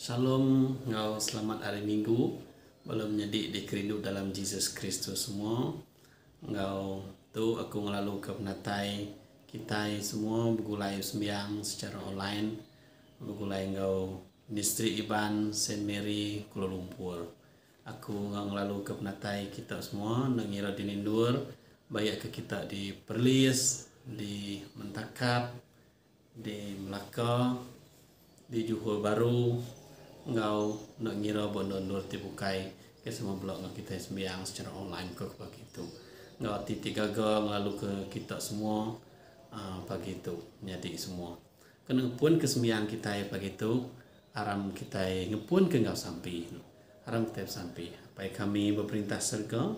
Shalom, ngau selamat hari Minggu. Belum menjadi dikerindu dalam Yesus Kristus semua. Ngau tu aku ngelalu ke penatai kita semua begulai sembiang secara online. Begulai ngau distrik Iban Saint Mary Kuala Lumpur. Aku ngelalu ke penatai kita semua nangira dinindur banyak ke kita di Perlis, di Mentakap, di Melaka, di Johor Baru. Ngau nak ngira bondur dibukai ke semua blog ngau kita sembiang secara online ke pagi itu. Ngau titik gagal ngelalu ke kita semua pagi itu jadi semua. Kena pun ke sembiang kita pagi itu aram kita ngepun ke ngau sampai. Aram kita sampai. Baik kami berperintah serga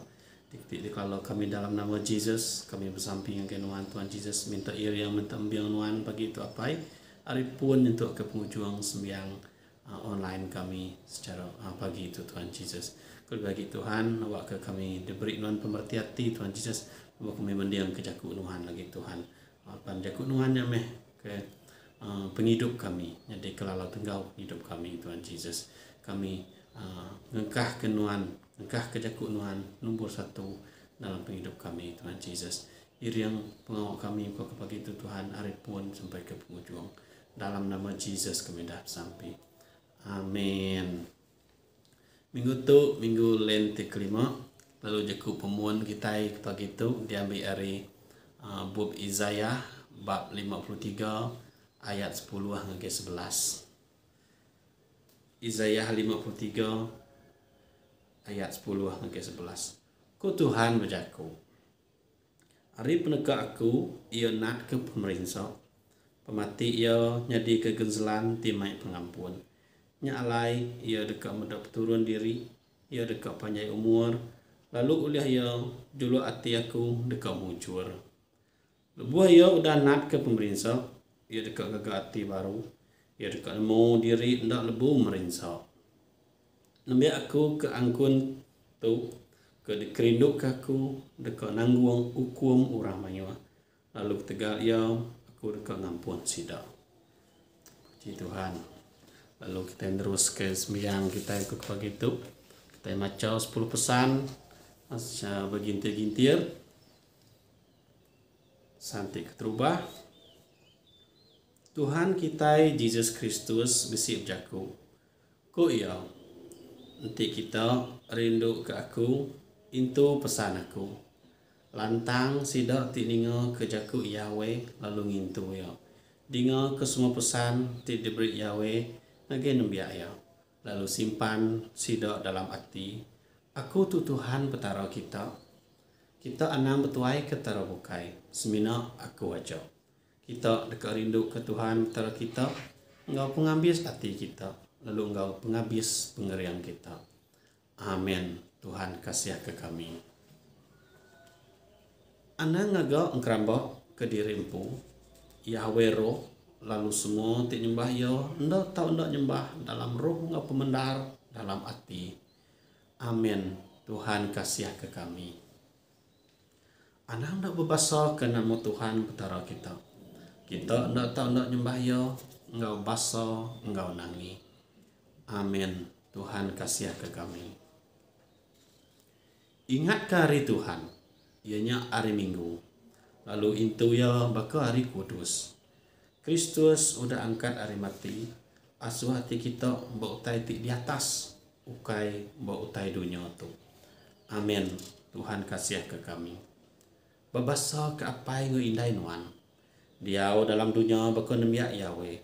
kalau kami dalam nama Yesus kami bersamping dengan Tuhan Yesus minta yang minta ambil Tuhan pagi itu apa hari pun untuk ke penghujung sembiang online kami secara pagi itu Tuhan Yesus. Kalau bagi Tuhan awak ke kami diberi Tuhan pemerhati hati Tuhan Yesus bahwa kami mendiang kejaku Tuhan lagi Tuhan. panjaku nuannya meh ke penghidup kami. Jadi kelalau tenggau hidup kami Tuhan Yesus. Kami ngengkah ke nuan, ngengkah ke jaku nuan nomor 1 dalam penghidup kami Tuhan Yesus. Iriang pengawak kami kau kepagi itu Tuhan hari pun sampai ke penghujung. Dalam nama Yesus kami dah sampai. Amin. Minggu tu minggu lenti kelima. Lalu jaku pemuan kita kepagi itu diambil dari bab Isaiah bab 53 ayat 10 hingga 11. Isaiah 53 ayat 10 hingga 11. Ku Tuhan berjaku. Hari penegak aku, ia nak ke pemerintah. Pemati ia nyadi kegenzelan timai pengampun. Nyalai ia dekat medap turun diri, ia dekat panjang umur. Lalu uliah ia julu hati aku dekat muncur. Lebuah ia udah nak ke pemerintah, ia dekat gagak hati baru. Ia dekat nemu diri ndak lebu merinsa. Nembi aku ke angkun tu ke dikerinduk aku dekat nanggung hukum orang mayua. Lalu tegal ia aku dekat ngampun sidak. Puji Tuhan. Lalu kita terus ke sembiang kita ikut pagi itu. Kita macam 10 pesan masa bergintir-gintir. Santik terubah. Tuhan kita Yesus Kristus besi berjaku. Ko ia nanti kita rindu ke aku itu pesan aku. Lantang sidak ti ninga ke jaku Yahweh lalu ngintu ya. Dinga ke semua pesan ti diberi Yahweh nage nembiak ya. Lalu simpan sidak dalam hati. Aku tu Tuhan petara kita. Kita anang betuai ketara bukai. Semina aku wajah. Kita dekat rindu ke Tuhan petara kita. Engkau penghabis hati kita. Lalu engkau penghabis pengerian kita. Amin. Tuhan kasih ke kami. Anang ngagak engkerambak ke dirimpu. Yahweh roh. Lalu semua ti nyembah ya. Ndak tahu ndak nyembah dalam roh engkau pemendar dalam hati. Amin. Tuhan kasih ke kami. Anang ndak berbasa ke nama Tuhan petara kita. Kita ndak tahu ndak nyembah ya. Engkau basa, engkau nangi. Amin. Tuhan kasih ke kami. Ingat ke hari Tuhan, ianya hari Minggu. Lalu itu ya baka hari kudus. Kristus udah angkat hari mati. Asuh hati kita bautai di atas. Ukai bautai dunia tu. Amin. Tuhan kasih ke kami. Babasa ke apa yang indai nuan. Diau dalam dunia baka nembiak Yahweh.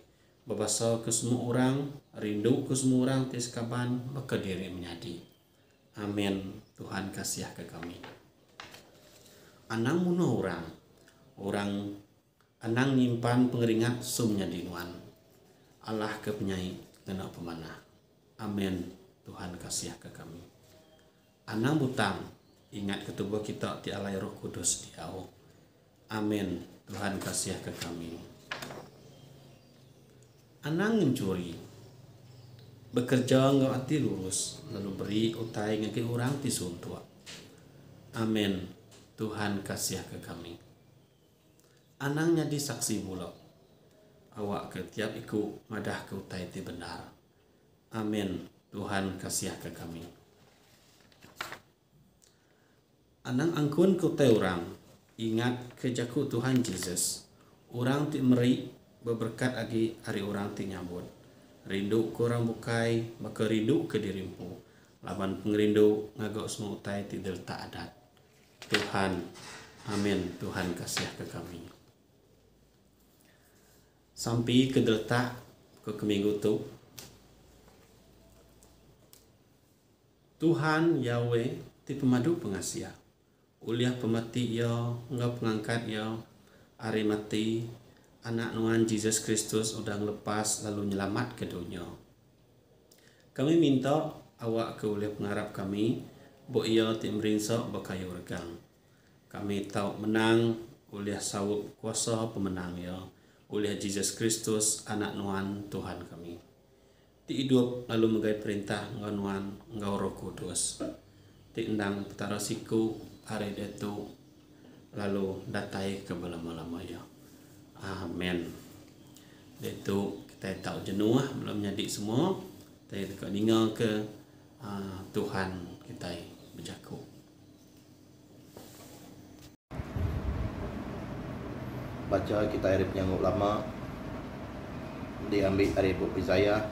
Babasa ke semua orang, rindu ke semua orang tis kaban baka diri menyadi. Amin. Tuhan kasih ke kami. Anang muno orang anang nyimpan pengeringat sumnya dinuan. Allah ke penyai kena pemanah. Amin. Tuhan kasih ke kami. Anang butang ingat ketubuh kita ti alai Roh Kudus diau. Amin. Tuhan kasih ke kami. Anang mencuri bekerja ngau hati lurus lalu beri utai ngake orang ti suntua. Amin. Tuhan kasih ke kami. Anang nyadi saksi bulak. Awak ke tiap iku madah ke utai ti benar. Amin. Tuhan kasih ke kami. Anang angkun ke utai orang. Ingat ke jaku Tuhan Yesus. Orang ti meri beberkat lagi hari orang ti nyambut. Rindu kurang bukai, maka rindu ke dirimu. Laban pengerindu ngagak semua utai tidak tak adat. Tuhan, amin. Tuhan kasih ke kami. Sampai ke delta ke minggu tu. Tuhan Yahweh ti pemadu pengasih. Uliah pemati ya, enggak pengangkat ya. Hari mati anak nuan Yesus Kristus udah ngelepas lalu nyelamat ke dunia. Kami minta awak ke oleh pengharap kami, bo ia tim rinsa bakayu regang. Kami tahu menang oleh sawuk kuasa pemenang ya, oleh Yesus Kristus anak nuan Tuhan kami. Ti hidup lalu megai perintah ngau nuan ngau Roh Kudus. Ti endang petara siku hari itu lalu datai ke belama-lama ya. Amen. Itu kita tahu jenuh belum jadi semua. Kita tekan dengar ke Tuhan kita berjaku. Baca kita Arif yang lama diambil dari buku Isaiah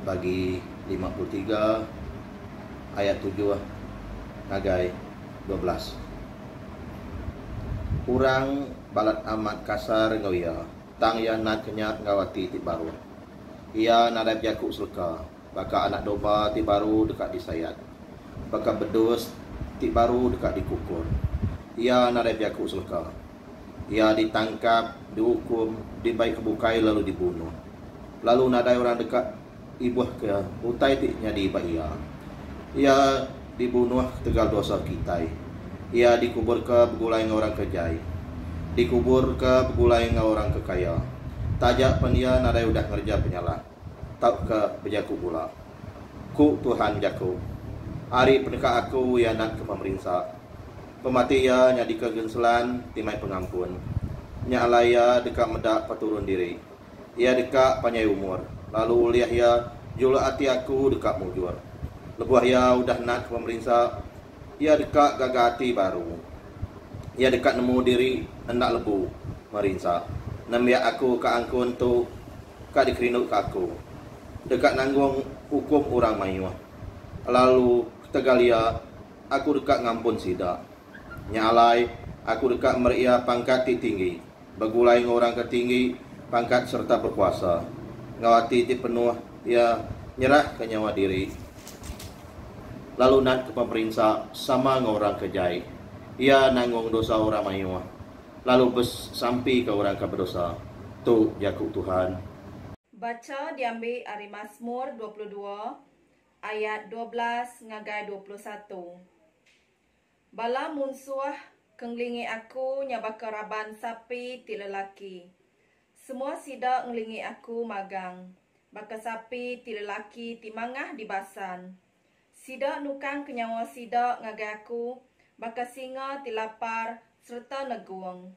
bagi 53 ayat 7 ngagai 12. Urang balat amat kasar ngawia tang ya nak kenyak ngawati ti baru. Ia nadai jakuk selka baka anak domba ti baru dekat disayat. Baka bedus ti baru dekat dikukur. Ia nadai jakuk selka. Ia ditangkap, dihukum, dibaik kebukai lalu dibunuh. Lalu nadai orang dekat ibuh ke utai tiknya diiba ia. Ia dibunuh tegal dosa kita. Ia dikubur ke begulai dengan orang kejai. Dikubur ke begulai dengan orang kekaya. Tajak penia nadai udah ngerja penyalah. Tak ke bejaku pula. Ku Tuhan jaku. Hari pendekat aku ia nak ke pemerintah. Pemati ia nyadi kegenselan timai pengampun. Nya alaya dekat medak peturun diri. Ia dekat panjai umur. Lalu lihat ia jula hati aku dekat mujur. Lebuah ia udah nak ke pemerintah. Ia dekat gagati baru. Ia dekat nemu diri hendak lebu merinsa. Namiak aku ke angkun tu kak dikerinuk ke aku. Dekat nanggung hukum orang mayu. Lalu tegalia aku dekat ngampun sidak. Nyalai aku dekat meria pangkat tinggi. Begulai dengan orang ketinggi pangkat serta berkuasa. Ngawati ti penuh ia nyerah ke nyawa diri. Lalu nak ke pemerintah sama dengan orang kejai. Ia nanggung dosa orang mayu. Lalu bes sampai ke orang ke berdosa. Tu jakuk Tuhan. Baca diambil dari Mazmur 22 ayat 12 ngagai 21. Bala munsuah kenglingi aku nyabaka raban sapi ti lelaki. Semua sidak ngelingi aku magang. Baka sapi ti lelaki ti mangah di basan. Sidak nukang kenyawa sidak ngagai aku. Baka singa ti lapar serta neguang.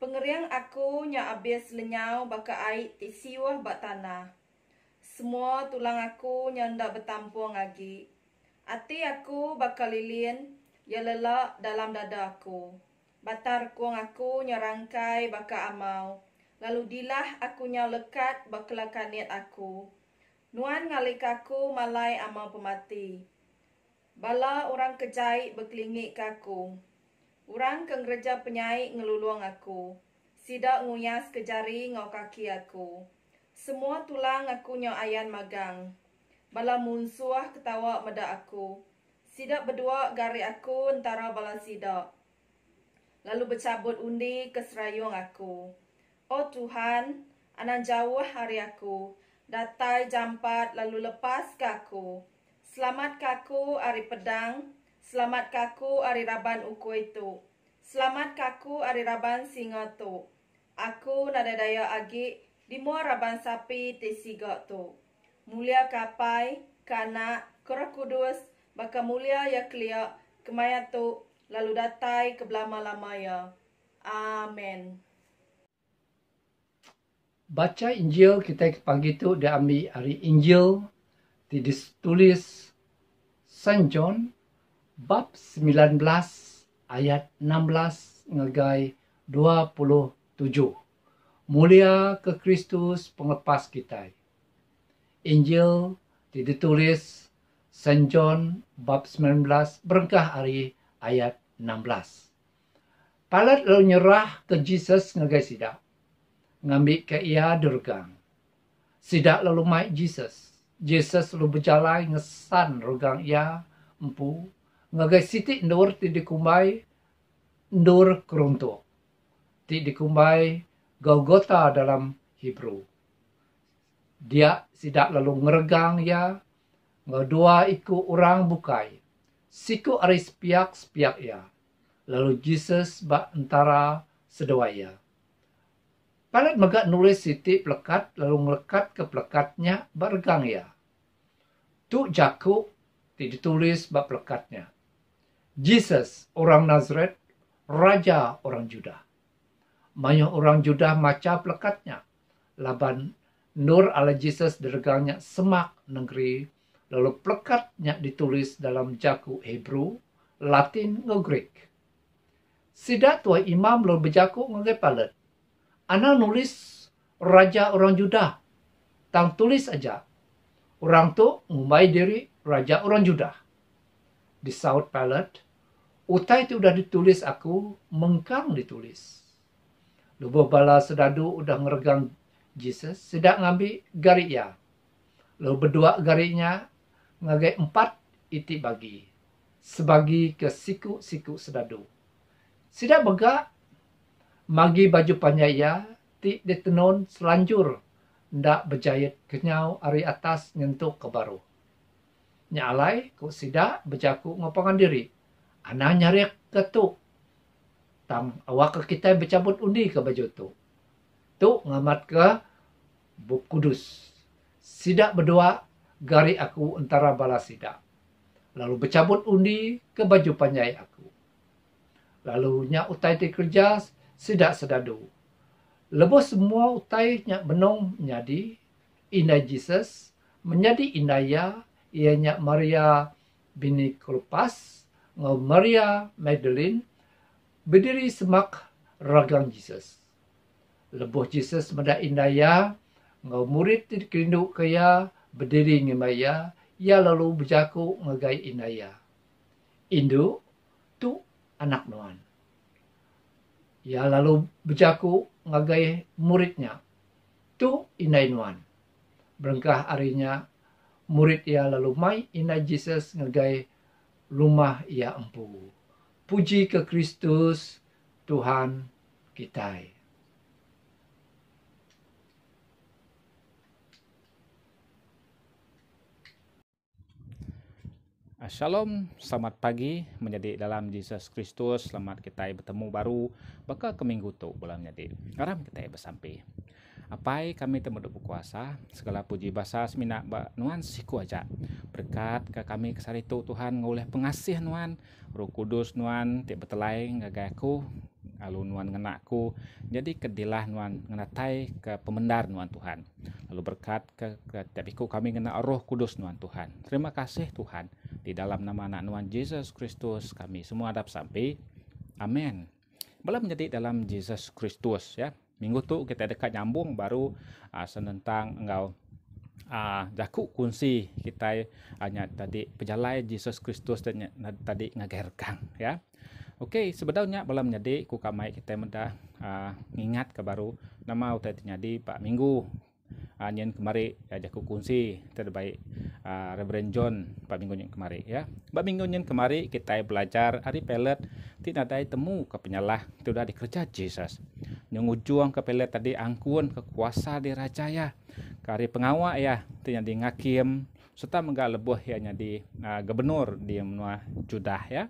Pengeriang aku nya abis lenyau baka air ti siwah bak tanah. Semua tulang aku nya ndak bertampung lagi. Ati aku bakal lilin. Ya lelak dalam dada aku. Batar kuang aku nyerangkai baka amau. Lalu dilah aku nya lekat bakal niat aku. Nuan ngalik aku malai amau pemati. Bala orang kejai berkelingik kaku. Orang kengreja penyai ngeluluang aku. Sidak nguyas kejari ngau kaki aku. Semua tulang aku nya ayan magang. Bala munsuah ketawa meda aku. Sidak berdua gari aku antara bala sidak. Lalu bercabut undi ke serayung aku. Oh Tuhan, anan jauh hari aku. Datai jampat lalu lepas ke aku. Selamat kaku hari pedang. Selamat kaku hari raban uku itu. Selamat kaku hari raban singa tu. Aku nada daya agi di mua raban sapi te siga tu. Mulia kapai, kana, Roh Kudus, baka mulia ya kelia kemaya tu lalu datai ke belama-lamaya. Amen. Baca Injil kita pagi tu diambil hari Injil ditulis Saint John bab 19 ayat 16 ngagai 27. Mulia ke Kristus penglepas kita. Injil ditulis Saint John bab 19 berengkah hari ayat 16. Palat lalu nyerah ke Jesus ngagai sidak. Ngambil ke ia dergang. Sidak lalu mai Jesus. Jesus lalu berjalan ngesan regang ia empu. Ngagai sitik ndur ti dikumbai ndur keruntuk. Ti dikumbai Golgota dalam Hebrew. Dia sidak lalu ngeregang ia. Ngadua iku orang bukai. Siku ari sepiak ia. Lalu Jesus bak antara sedua ia. Palat megak nulis siti pelekat lalu ngelekat ke pelekatnya bergang ia. Tu jaku ditulis bak pelekatnya. Jesus orang Nazaret, Raja orang Juda. Banyak orang Judah maca pelekatnya. Laban Nur ala Jesus dergangnya semak negeri. Lalu pelekatnya ditulis dalam jaku Hebrew, Latin, nge Greek. Sida tua imam lalu berjaku nge Palet. Ana nulis raja orang Judah. Tang tulis aja. Orang tu ngumai diri raja orang Judah. Di South Palet, utai itu udah ditulis aku, mengkang ditulis. Lubuh bala sedadu udah ngeregang Jesus, sedang ngambil gari ya. Lalu berdua garinya ngagai 4 iti bagi. Sebagi ke siku-siku sedadu. Sidak bega magi baju panyaya ti ditenon selanjur ndak berjahit kenyau ari atas nyentuh ke baru. Nyalai ku sidak berjaku ngopangan diri. Ana nyari ketuk. Tam awak ke kita bercabut undi ke baju tu. Tu ngamat ke Buk Kudus. Sidak berdua gari aku antara bala sidak. Lalu bercabut undi ke baju panyai aku. Lalu nya utai ti kerja sidak sedadu. Lebih semua utai nya benong nyadi inai Jesus menjadi inaya ianya Maria bini Klopas ngau Maria Magdalene berdiri semak ragang Jesus. Lebuh Jesus meda indaya ngau murid ti kerindu kaya berdiri ngimaya ia lalu berjaku ngagai indaya. Indu tu anak nuan. Ia lalu berjaku ngagai muridnya. Tu inai nuan. Berengkah arinya murid ia lalu mai inai Jesus ngagai rumah ia empu. Puji ke Kristus Tuhan kita. Shalom, selamat pagi menjadi dalam Yesus Kristus. Selamat kita bertemu baru bakal ke minggu tu bulan menjadi. Sekarang kita bersampai. Apai kami temu berkuasa, segala puji basa semina nuan siku aja. Berkat ke kami kesari tu Tuhan ngoleh pengasih nuan, Roh Kudus nuan tiap betelai ngagaku, lalu nuan ngenaku. Jadi kedilah nuan ngenatai ke pemendar nuan Tuhan. Lalu berkat ke tiap iku kami ngena Roh Kudus nuan Tuhan. Terima kasih Tuhan. Di dalam nama anak nuan Yesus Kristus kami semua hadap sampai. Amin. Belum menjadi dalam Yesus Kristus ya. Minggu tu kita dekat nyambung baru tentang engkau jaku kunci kita hanya tadi pejalai Yesus Kristus dan tadi ngagerkang ya. Okey, sebenarnya belum menjadi ku kamai kita mendah ingat ke baru nama utai terjadi Pak Minggu nyen kemari jaku kunci terbaik Reverend John Pak Minggu nyen kemari ya. Pak Minggu nyen kemari kita belajar hari pelet tidak ada temu ke penyalah itu dah dikerja Jesus. Yang ujung ke pelet tadi angkun ke kuasa di raja ya. Kari pengawak ya itu di ngakim serta menggak lebuh ya di gubernur di menua Judah ya.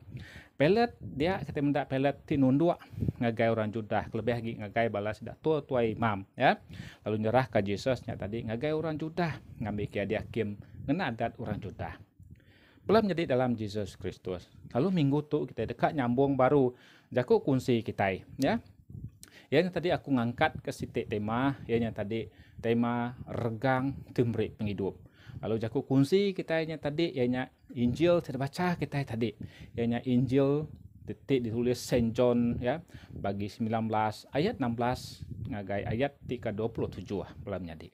Pelet dia kita mendak pelet tinundua ngagai orang Judah lebih lagi ngagai balas dah tua imam ya. Lalu nyerah ke Yesusnya tadi ngagai orang Judah ngambil kia dia hakim ngena adat orang Judah. Belum jadi dalam Yesus Kristus. Lalu minggu tu kita dekat nyambung baru jaku kunci kita ya. Yang tadi aku ngangkat ke sitik tema, yang tadi tema regang temri penghidup. Lalu jaku kunci kita yang tadi, yang Injil kita baca kita tadi, yang Injil titik ditulis Saint John ya, bagi 19 ayat 16 ngagai ayat 27 belum jadi.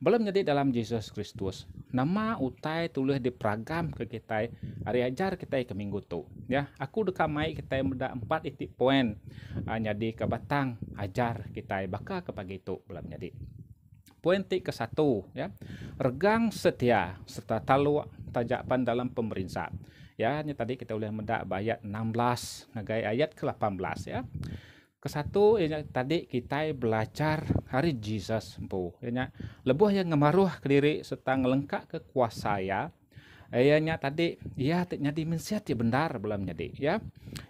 Belum jadi dalam Yesus Kristus. Nama utai tulis di peragam ke kita hari ajar kita ke minggu tu ya. Aku dekamai kita muda 4 titik poin jadi ke batang ajar kita bakal ke pagi tu belum jadi. Poin ke 1 ya. Regang setia serta talu tajapan dalam pemerintah. Ya, ini tadi kita boleh mendak ayat 16 ngagai ayat ke-18 ya. Kesatu yang tadi kita belajar hari Jesus empu. Yang lebuh yang ngemaruh ke diri serta ngelengkak ke kuasa ya. Yang tadi ya nyadi mensiat ya benar belum jadi ya.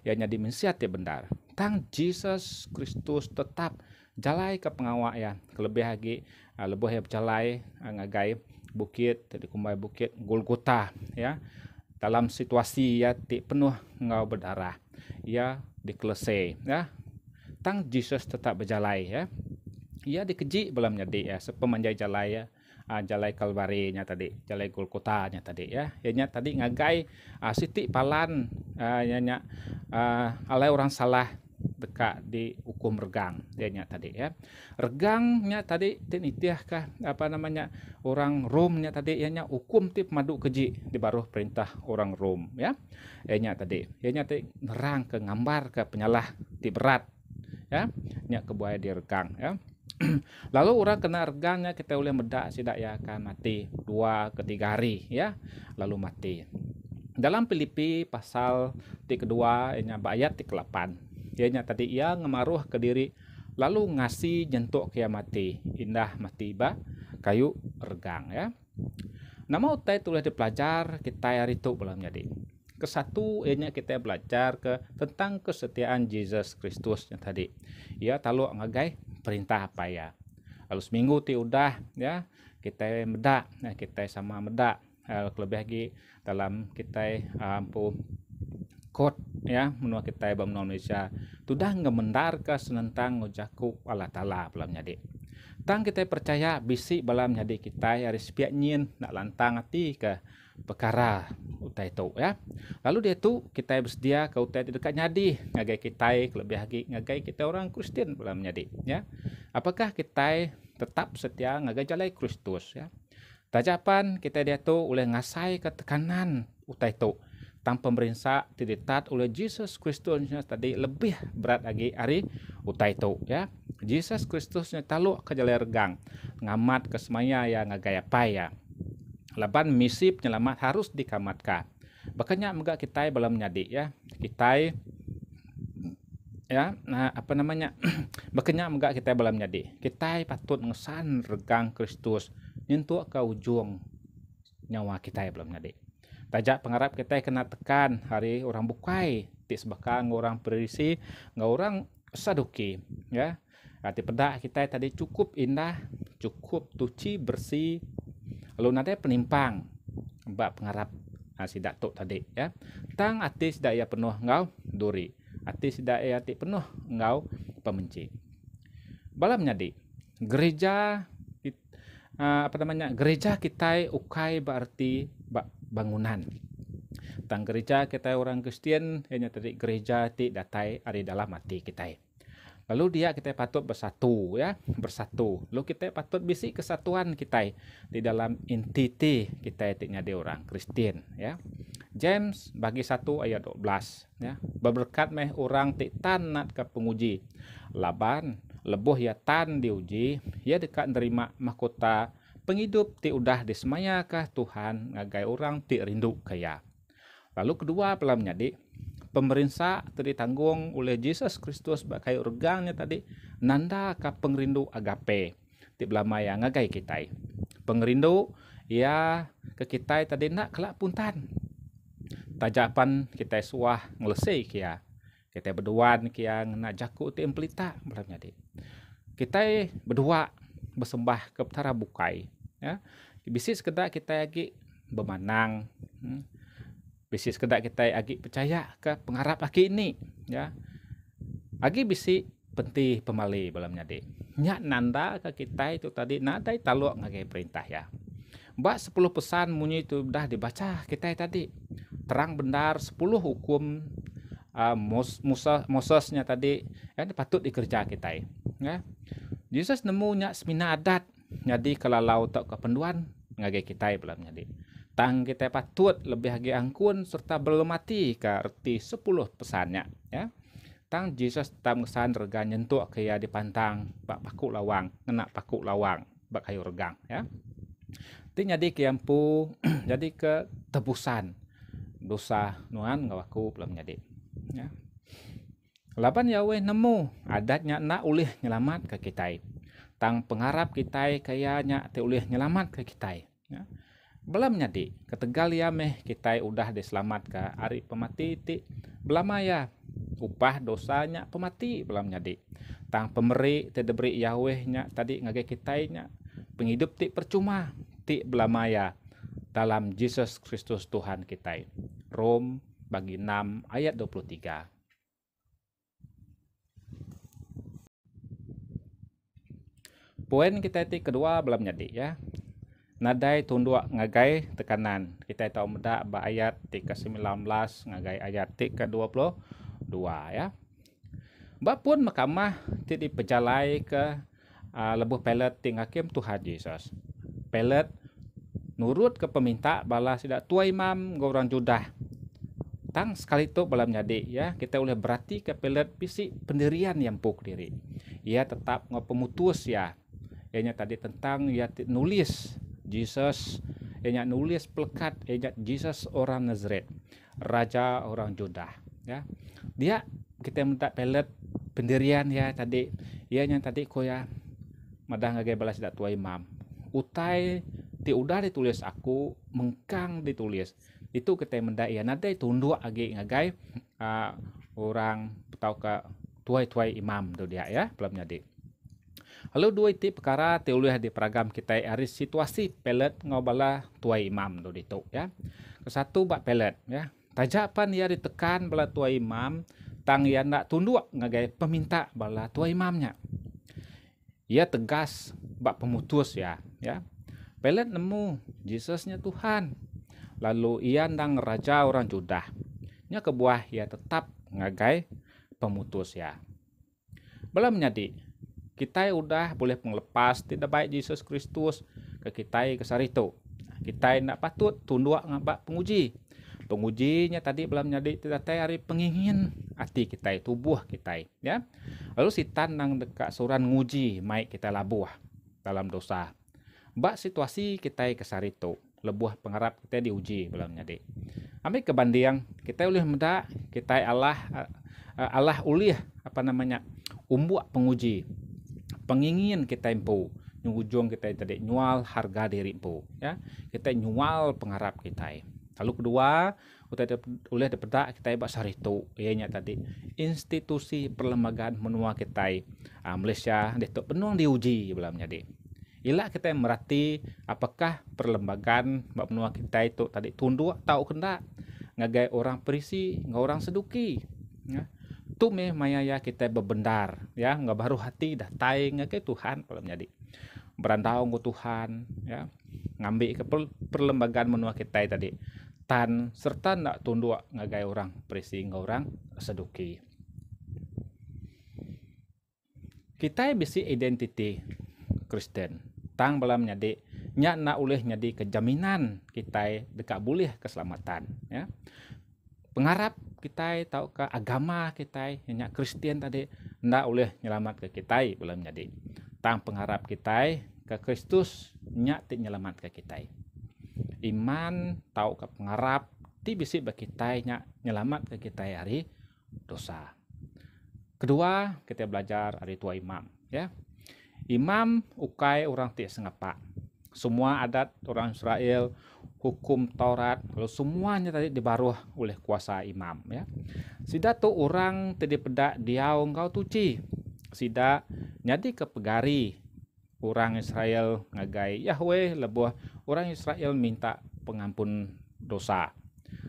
Ya nyadi mensiat ya benar. Tang Jesus Kristus tetap jalai ke pengawak ya. Kelebih lagi lebuh yang jalai ngagai bukit tadi kumbai bukit Golgota ya. Dalam situasi ya penuh ngau berdarah. Ya dikelesai ya. tang Jesus tetap berjalai ya. Ia dikeji belum jadi ya sepemanjai jalai ya. Jalai Kalvarinya tadi, jalai Golgotanya tadi ya. Ianya tadi ngagai siti palan ianya alai orang salah dekat di hukum regang ianya tadi ya. Regangnya tadi tinitiah kah apa namanya orang Romnya tadi ianya hukum tip madu keji di baruh perintah orang Rom ya. Ianya tadi nerang ke gambar ke penyalah di berat ya. Nya kebuaya di regang ya. Lalu orang kena regangnya kita boleh medak sidak ya akan mati 2 ke 3 hari ya lalu mati. Dalam Filipi pasal kedua ayat 8 ianya tadi ia ngemaruh ke diri lalu ngasih jentuk kia mati indah mati ba kayu regang ya. Nama utai tulis dipelajar kita hari itu belum jadi. Kesatu ianya kita belajar tentang kesetiaan Yesus Kristus yang tadi. Ia talu ngagai perintah apa ya. Lalu seminggu ti udah ya kita medak, kita sama medak lebih lagi dalam kita ampu kod ya menua kita bangsa Indonesia sudah ngemendar ke senentang ngojaku Allah Taala belum jadi. Tang kita percaya bisi balam jadi kita hari sepiak nyin nak lantang hati ke perkara utai itu ya. Lalu dia tu kita bersedia ke utai dekat nyadi ngagai kita lebih lagi ngagai kita orang Kristen belum jadi ya. Apakah kita tetap setia ngagai jalai Kristus ya. Tajapan kita dia tu oleh ngasai ke tekanan utai itu. Tang pemerintah diditat oleh Yesus Kristus tadi lebih berat lagi hari utai itu ya. Yesus Kristusnya taluk ke jalai regang ngamat ke semaya ya ngagaya paya. Laban misi penyelamat harus dikamatkan. Makanya megak kita belum nyadi ya. Kita ya apa namanya makanya megak kita belum nyadi. Kita patut ngesan regang Kristus nyentuh ke ujung nyawa kita belum nyadi. Tajak pengharap kita kena tekan hari orang bukai ti sebekang orang perisi ngau orang saduki ya. Hati pedak kita tadi cukup indah, cukup tuci bersih. Lalu nanti penimpang mbak pengharap sidak tok tadi ya. Tang ati sidak ya penuh ngau duri. Ati sidak ya ati penuh ngau pemenci. Balam nyadi gereja apa namanya gereja kita ukai berarti bangunan. Tang gereja kita orang Kristen hanya tadi gereja ti datai ari dalam hati kita. Lalu dia kita patut bersatu ya, bersatu. Lalu kita patut bisi kesatuan kita di dalam entiti kita tiknya di orang Kristen ya. James bagi 1 ayat 12 ya. Berberkat meh orang tik tanat ke penguji. Laban lebuh ya tan diuji, ya dekat nerima mahkota penghidup ti udah disemayakah Tuhan ngagai orang ti rindu kaya. Lalu kedua pelam nyadi pemerintah tadi tanggung oleh Yesus Kristus bakai regangnya tadi nanda ka pengrindu agape ti belamaya ngagai kita. Pengrindu ya ke kita tadi nak kelak puntan. Tajapan kita suah ngelesei kia. Kita berduaan kia nak jaku ti empelita belam nyadi. Kita berdua bersembah ke petara bukai ya. Bisi sekedar kita lagi bermanang. Bisi sekedar kita agi percaya ke pengharap lagi ini ya. Agi bisi penting pemali balam nyadi. Nyak nanda ke kita itu tadi nadai taluk ngagai perintah ya. Mbak 10 pesan munyi itu dah dibaca kita tadi. Terang benar 10 hukum Mosesnya tadi ya patut dikerja kita ya. Yesus nemu nyak semina adat jadi kalau tak kependuan ngagai kita belum jadi. Tang kita patut lebih lagi angkun serta belum mati ke arti 10 pesannya ya. Tang Yesus tam ngesan rega nyentuk kaya dipantang bak paku lawang, ngena paku lawang bak kayu regang ya. Ti jadi kiampu jadi ke tebusan dosa nuan ngawaku belum jadi ya. Laban Yahweh nemu adatnya nak ulih nyelamat ke kita. Tang pengharap kita kayaknya te ulih nyelamat ke kita ya. Belam nyadi ketegal ya meh kita udah diselamat ke ari pemati ti belamaya upah dosanya pemati belam nyadi. Tang pemberi te diberi Yahweh nya tadi ngage kita nya penghidup ti percuma ti belamaya dalam Yesus Kristus Tuhan kita. Rom bagi 6 ayat 23. Poin kita ti kedua belum jadi ya. Nadai tunduk ngagai tekanan. Kita tahu medak ba ayat ti ke-19 ngagai ayat ti ke-22 ya. Ba pun mahkamah ti dipejalai ke lebuh pelet ting hakim Tuhan Yesus. Pelet nurut ke peminta bala sidak tua imam orang Judah. Tang sekali tu balam jadi ya, kita boleh berarti ke pelet pisi pendirian yang puk diri. Ia tetap pemutus ya. Ianya tadi tentang ia nulis Jesus, ianya nulis pelekat ianya Jesus orang Nazaret, raja orang Judah ya. Dia kita minta pelet pendirian ya tadi. Ianya tadi koya madang ngagai balas dak tua imam. Utai ti udah ditulis aku, mengkang ditulis. Itu kita mendak ya nadai tunduk agi ngagai orang tahu ke tuai imam tu dia ya belum jadi. Lalu dua itu perkara teoleh di peragam kita hari situasi pelet ngobala tuai imam tu itu ya. Kesatu bak pelet ya. Tajapan ia ditekan bala tuai imam tang ia nak tunduk ngagai peminta bala tuai imamnya. Ia tegas bak pemutus ya. Pelet nemu Yesusnya Tuhan. Lalu ia ndang raja orang Judah. Nya kebuah ia tetap ngagai pemutus ya. Belum jadi. Kita udah boleh melepas tidak baik Yesus Kristus ke kita ke sarito. Kita nak patut tunduk ngabak penguji. Pengujinya tadi belum jadi tidak hari pengingin hati kita tubuh kita ya. Lalu sitan nang dekat suran nguji mai kita labuh dalam dosa. Bak situasi kita ke sarito. Lebuh pengharap kita diuji belum jadi. Ambil kebandiang kita boleh mendak kita Allah ulih umbuak penguji. Pengingin kita impu, ujung kita tadi nyual harga diri impu ya. Kita nyual pengharap kita. Lalu kedua, kita oleh dapat kita bak sarito ianya tadi institusi perlembagaan menua kita Malaysia detok penuh diuji belum jadi. Ialah kita merhati apakah perlembagaan bab menua kita itu tadi tunduk tahu kendak ngagai orang perisi, orang seduki. Ya. Tu maya kita bebendar ya, nggak baru hati dah tai ngagai Tuhan belum jadi. Berandau ke Tuhan ya. Ngambil ke perlembagaan menua kita tadi. Tan serta ndak tunduk ngagai orang perisi, orang seduki. Kita bisi identiti Kristen. Tang balam nyadi nya nak uleh nyadi kejaminan kita dekat boleh keselamatan ya. Pengharap kita tahu ke agama kita nya Kristen tadi ndak uleh nyelamat ke kita balam nyadi. Tang pengharap kita ke Kristus nya ti nyelamat ke kita. Iman tahu ke pengharap ti bisi bagi kita nya nyelamat ke kita hari dosa. Kedua, kita belajar hari tua imam ya. Imam ukai orang ti sengapa. Semua adat orang Israel, hukum Taurat, lalu semuanya tadi dibaruh oleh kuasa imam ya. Sida tu orang tadi pedak diau engkau tuci. Sida nyadi kepegari orang Israel ngagai Yahweh lebuh orang Israel minta pengampun dosa.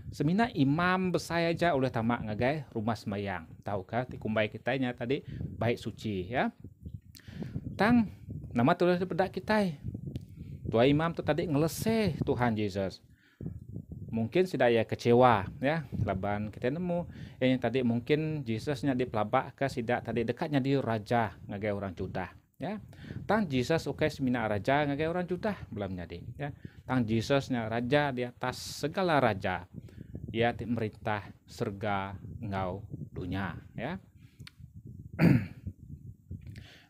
Semina imam besaya aja oleh tamak ngagai rumah sembahyang. Tahukah tikumbai kitanya tadi baik suci ya. Tang nama tulis pedak kita. Tua imam tu tadi ngeleseh Tuhan Yesus. Mungkin sudah ya kecewa ya. Laban kita nemu yang tadi mungkin Yesusnya di pelabak ke sidak tadi dekatnya di raja ngagai orang Judah ya. Tang Yesus ukai semina raja ngagai orang Judah belum jadi ya. Tang Yesusnya raja di atas segala raja. Ia merintah surga engau dunia ya.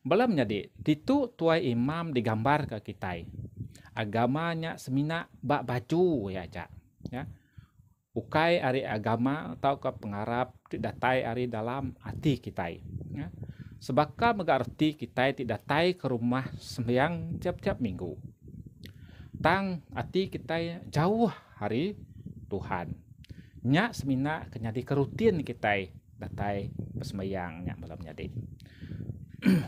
Belum jadi itu tuai imam digambar ke kita. Agamanya semina bak baju ya cak ya. Ukai ari agama atau ke pengharap tidak tai ari dalam hati kita ya. Sebabka mengerti kita tidak tai ke rumah sembahyang tiap-tiap minggu. Tang hati kita jauh hari Tuhan. Nya semina kenyadi kerutin kita datai sembahyang nya belum jadi.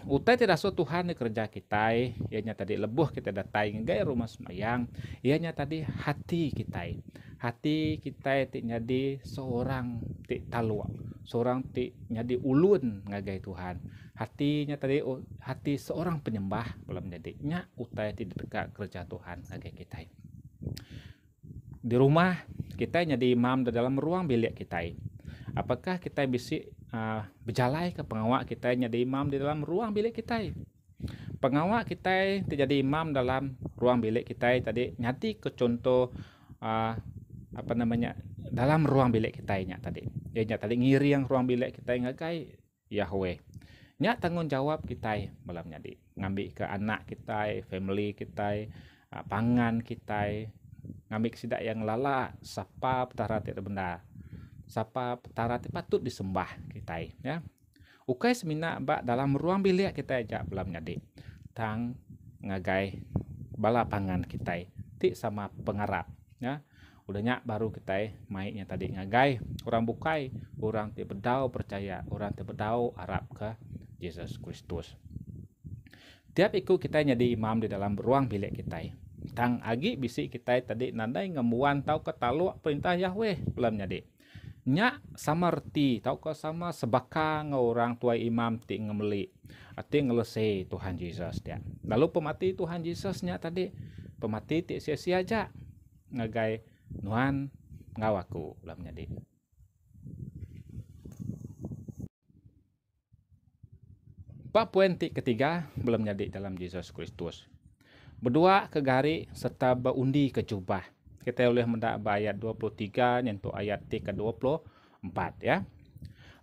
Utai tidak so Tuhan kerja kita, ianya tadi lebuh kita datai gaya rumah sembahyang, ianya tadi hati kita ti nyadi seorang ti talua, seorang ti nyadi ulun ngagai Tuhan. Hatinya tadi hati seorang penyembah belum jadi nya utai ti dekat kerja Tuhan ngagai kita. Di rumah kita nyadi imam di dalam ruang bilik kita. Apakah kita bisa berjalai ke pengawak kita nyadi imam di dalam ruang bilik kita? Pengawak kita jadi imam dalam ruang bilik kita tadi nyati ke contoh dalam ruang bilik kita nya tadi. Ya nya tadi ngiri yang ruang bilik kita ngagai Yahweh. Nya tanggung jawab kita malam nyadi ngambil ke anak kita, family kita, pangan kita, ngambil sidak yang lala sapa petara ti benda. Sapa petara ti patut disembah kita ya. Ukai semina bak dalam ruang bilik kita aja malam nyadi. Tang ngagai bala pangan kita ti sama pengarap ya. Udahnya baru kita mainnya tadi ngagai orang bukai, orang ti bedau percaya, orang ti bedau harap ke Yesus Kristus. Tiap ikut kita jadi imam di dalam ruang bilik kita. Tang agi bisi kita tadi nandai ngemuan tau ke talu perintah Yahweh belum jadi. Nya sama reti tau ke sama sebaka orang tua imam ti ngemeli. Ati ngelese Tuhan Yesus dia. Lalu pemati Tuhan Yesusnya tadi pemati ti sia-sia aja ngagai Nuhan ngawaku belum jadi. Pak poin ketiga belum jadi dalam Yesus Kristus. Berdua ke gari serta beundi ke jubah. Kita boleh mendak ayat 23 nyentuh ayat ke-24 ya.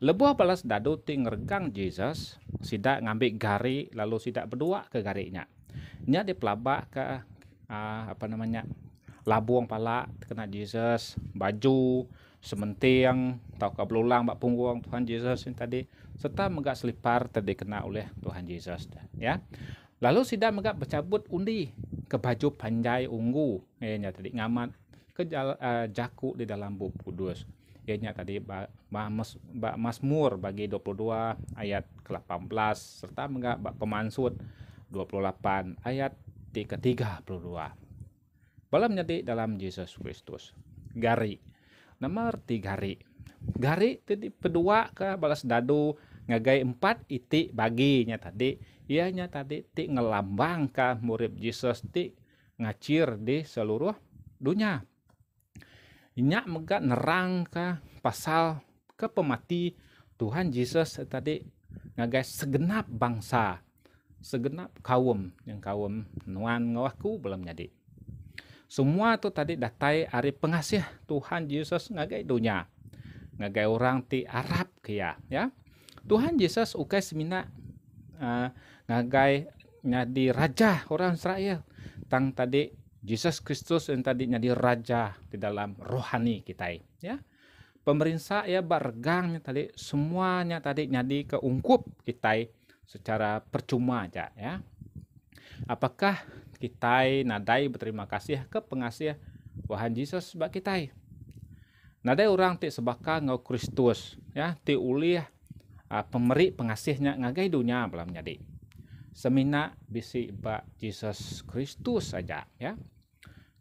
Lebuh balas dadu ti ngergang Yesus, sidak ngambil gari lalu sidak berdua ke garinya. Nya dipelabak ke labuang pala kena Yesus, baju, sementing, tau ke belulang bak punggung Tuhan Yesus yang tadi, serta megak selipar tadi kena oleh Tuhan Yesus ya. Lalu sidak megak bercabut undi ke baju panjai ungu, nya tadi ngamat ke jaku di dalam buku kudus. Nya tadi Mazmur bagi 22 ayat ke-18 serta megak bak pemansut 28 ayat ke-32. Balam jadi dalam Yesus Kristus. Gari. Nomor 3 gari. Gari tadi kedua ke balas dadu ngagai 4 iti baginya tadi. Ianya tadi ti ngelambang ke murid Yesus ti ngacir di seluruh dunia. Inya megak nerang ke pasal ke pemati Tuhan Yesus tadi ngagai segenap bangsa, segenap kaum yang kaum nuan ngawaku belum jadi. Semua tu tadi datai ari pengasih Tuhan Yesus ngagai dunia. Ngagai orang ti Arab kia ya. Tuhan Yesus ukai semina ngagai nyadi raja orang Israel. Tang tadi Yesus Kristus yang tadi nyadi raja di dalam rohani kita ya. Pemerintah ya bargangnya tadi semuanya tadi nyadi keungkup kita secara percuma aja ya. Apakah kita nadai berterima kasih ke pengasih Tuhan Yesus sebab kita? Nadai orang ti sebaka ngau Kristus ya, ti ulih pemeri pengasihnya ngagai dunia belum jadi. Semina bisi bak Yesus Kristus saja ya.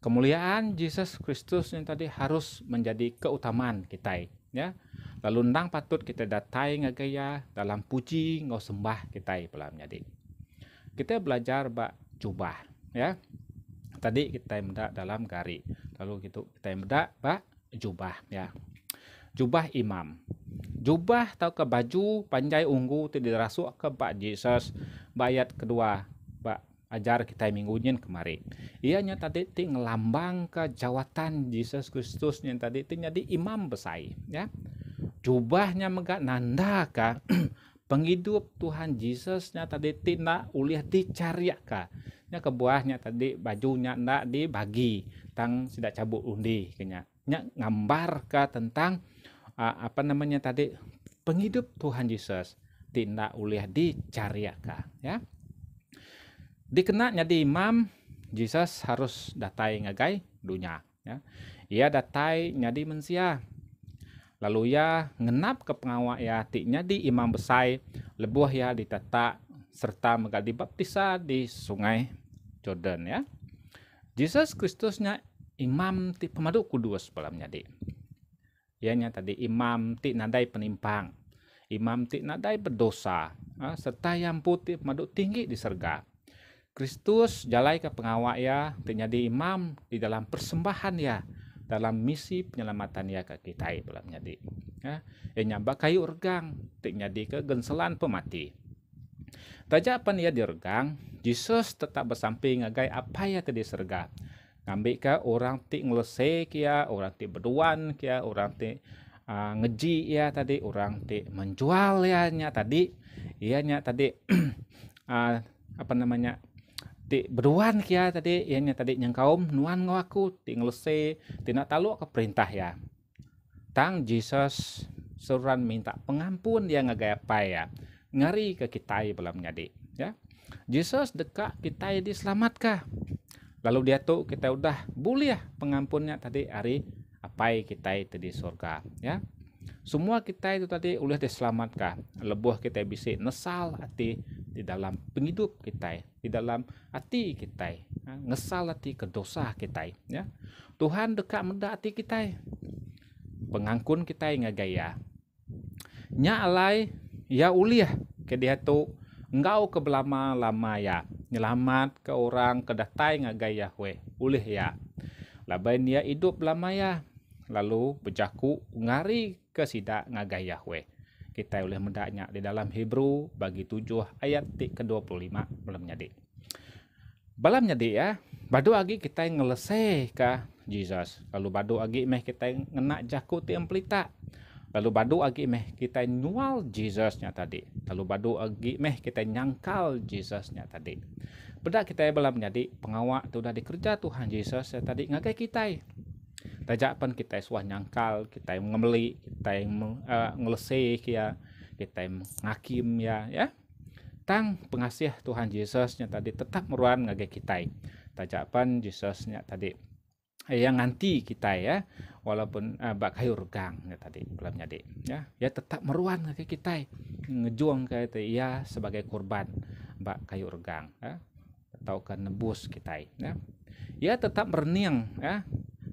Kemuliaan Yesus Kristus yang tadi harus menjadi keutamaan kita ya. Lalu ndang patut kita datai ngagaya dalam puji ngau sembah kita belum jadi. Kita belajar bak jubah ya. Tadi kita mendak dalam gari. Lalu gitu kita mendak bak jubah ya. Jubah imam. Jubah tau ke baju panjai ungu tu dirasuk ke bak Yesus. Bayat kedua bak ajar kita minggunya kemari. Ianya tadi ti ngelambang ke jawatan Yesus Kristus yang tadi ti jadi imam besai ya. Jubahnya megak nanda ka penghidup Tuhan Yesusnya tadi tidak uliah dicariak ka. Nya kebuahnya tadi bajunya ndak dibagi tang tidak cabut undi kenya. Nya gambar ka tentang tadi penghidup Tuhan Yesus tidak uliah dicariak ka ya. Dikenanya di imam Yesus harus datai ngagai dunia ya. Ia datai nyadi mensia. Lalu ya ngenap ke pengawak ya tiknya di imam besai lebuh ya ditata serta megak dibaptisa di sungai Jordan ya. Yesus Kristusnya imam ti pemadu kudus balam nyadi. ianya tadi imam ti nadai penimpang, imam ti nadai berdosa, serta yang putih maduk tinggi di surga. Kristus jalai ke pengawak ya, ti jadi imam di dalam persembahan ya, dalam misi penyelamatan ya ke kita belum jadi. Ianya kayu regang, ti jadi ke genselan pemati. Tajapan ia diregang, Yesus tetap bersamping ngagai apa ya tadi surga. Ngambil ke orang ti ngelesek ya, orang ti berduan ya, orang ti ngeji ya tadi, orang ti menjual ya nya tadi, ianya tadi apa namanya ti berduan ya tadi, ianya tadi nyengkaum nuan ngaku ti ngelesek, ti nak talu ke perintah ya. Tang Yesus suruhan minta pengampun dia ngagai apa ya, ngari ke kita belum jadi ya. Yesus dekat kita diselamatkan. Lalu dia tuh kita udah boleh pengampunnya tadi hari apa kita itu di surga ya. Semua kita itu tadi udah diselamatkan. Lebuh kita bisa nesal hati di dalam penghidup kita, di dalam hati kita, ngesal hati ke dosa kita ya. Tuhan dekat mendak hati kita. Pengangkun kita ngagaya. Nya alai ya uliah ke dia tuh engkau ke belama-lama ya, nyelamat ke orang kedatai ngagai Yahweh, ulih ya. Laban dia hidup lama ya, lalu berjaku ngari ke sidak ngagai Yahweh. Kita oleh mendaknya di dalam Hebrew bagi 7 ayat ke-25 belum jadi. Balam jadi ya, badu agi kita ngeleseh ke Jesus, lalu badu agi meh kita ngenak jaku ti emplita. Lalu badu agi meh kita nyual Jesusnya tadi. Lalu badu agi meh kita nyangkal Jesusnya tadi. Beda kita belum menjadi pengawak itu udah dikerja Tuhan Yesus ya tadi ngagai kita. Tajapan kita suah nyangkal, kita yang ngemeli, kita yang ngeleseh ya, kita yang ngakim ya. Tang pengasih Tuhan Yesusnya tadi tetap meruan ngagai kita. Tajapan Yesusnya tadi yang nanti kita ya, walaupun bak kayu regang ya tadi belum jadi ya tetap meruan ke kita ngejuang ke ya sebagai korban bak kayu regang ya, atau kan nebus kita ya tetap merening ya.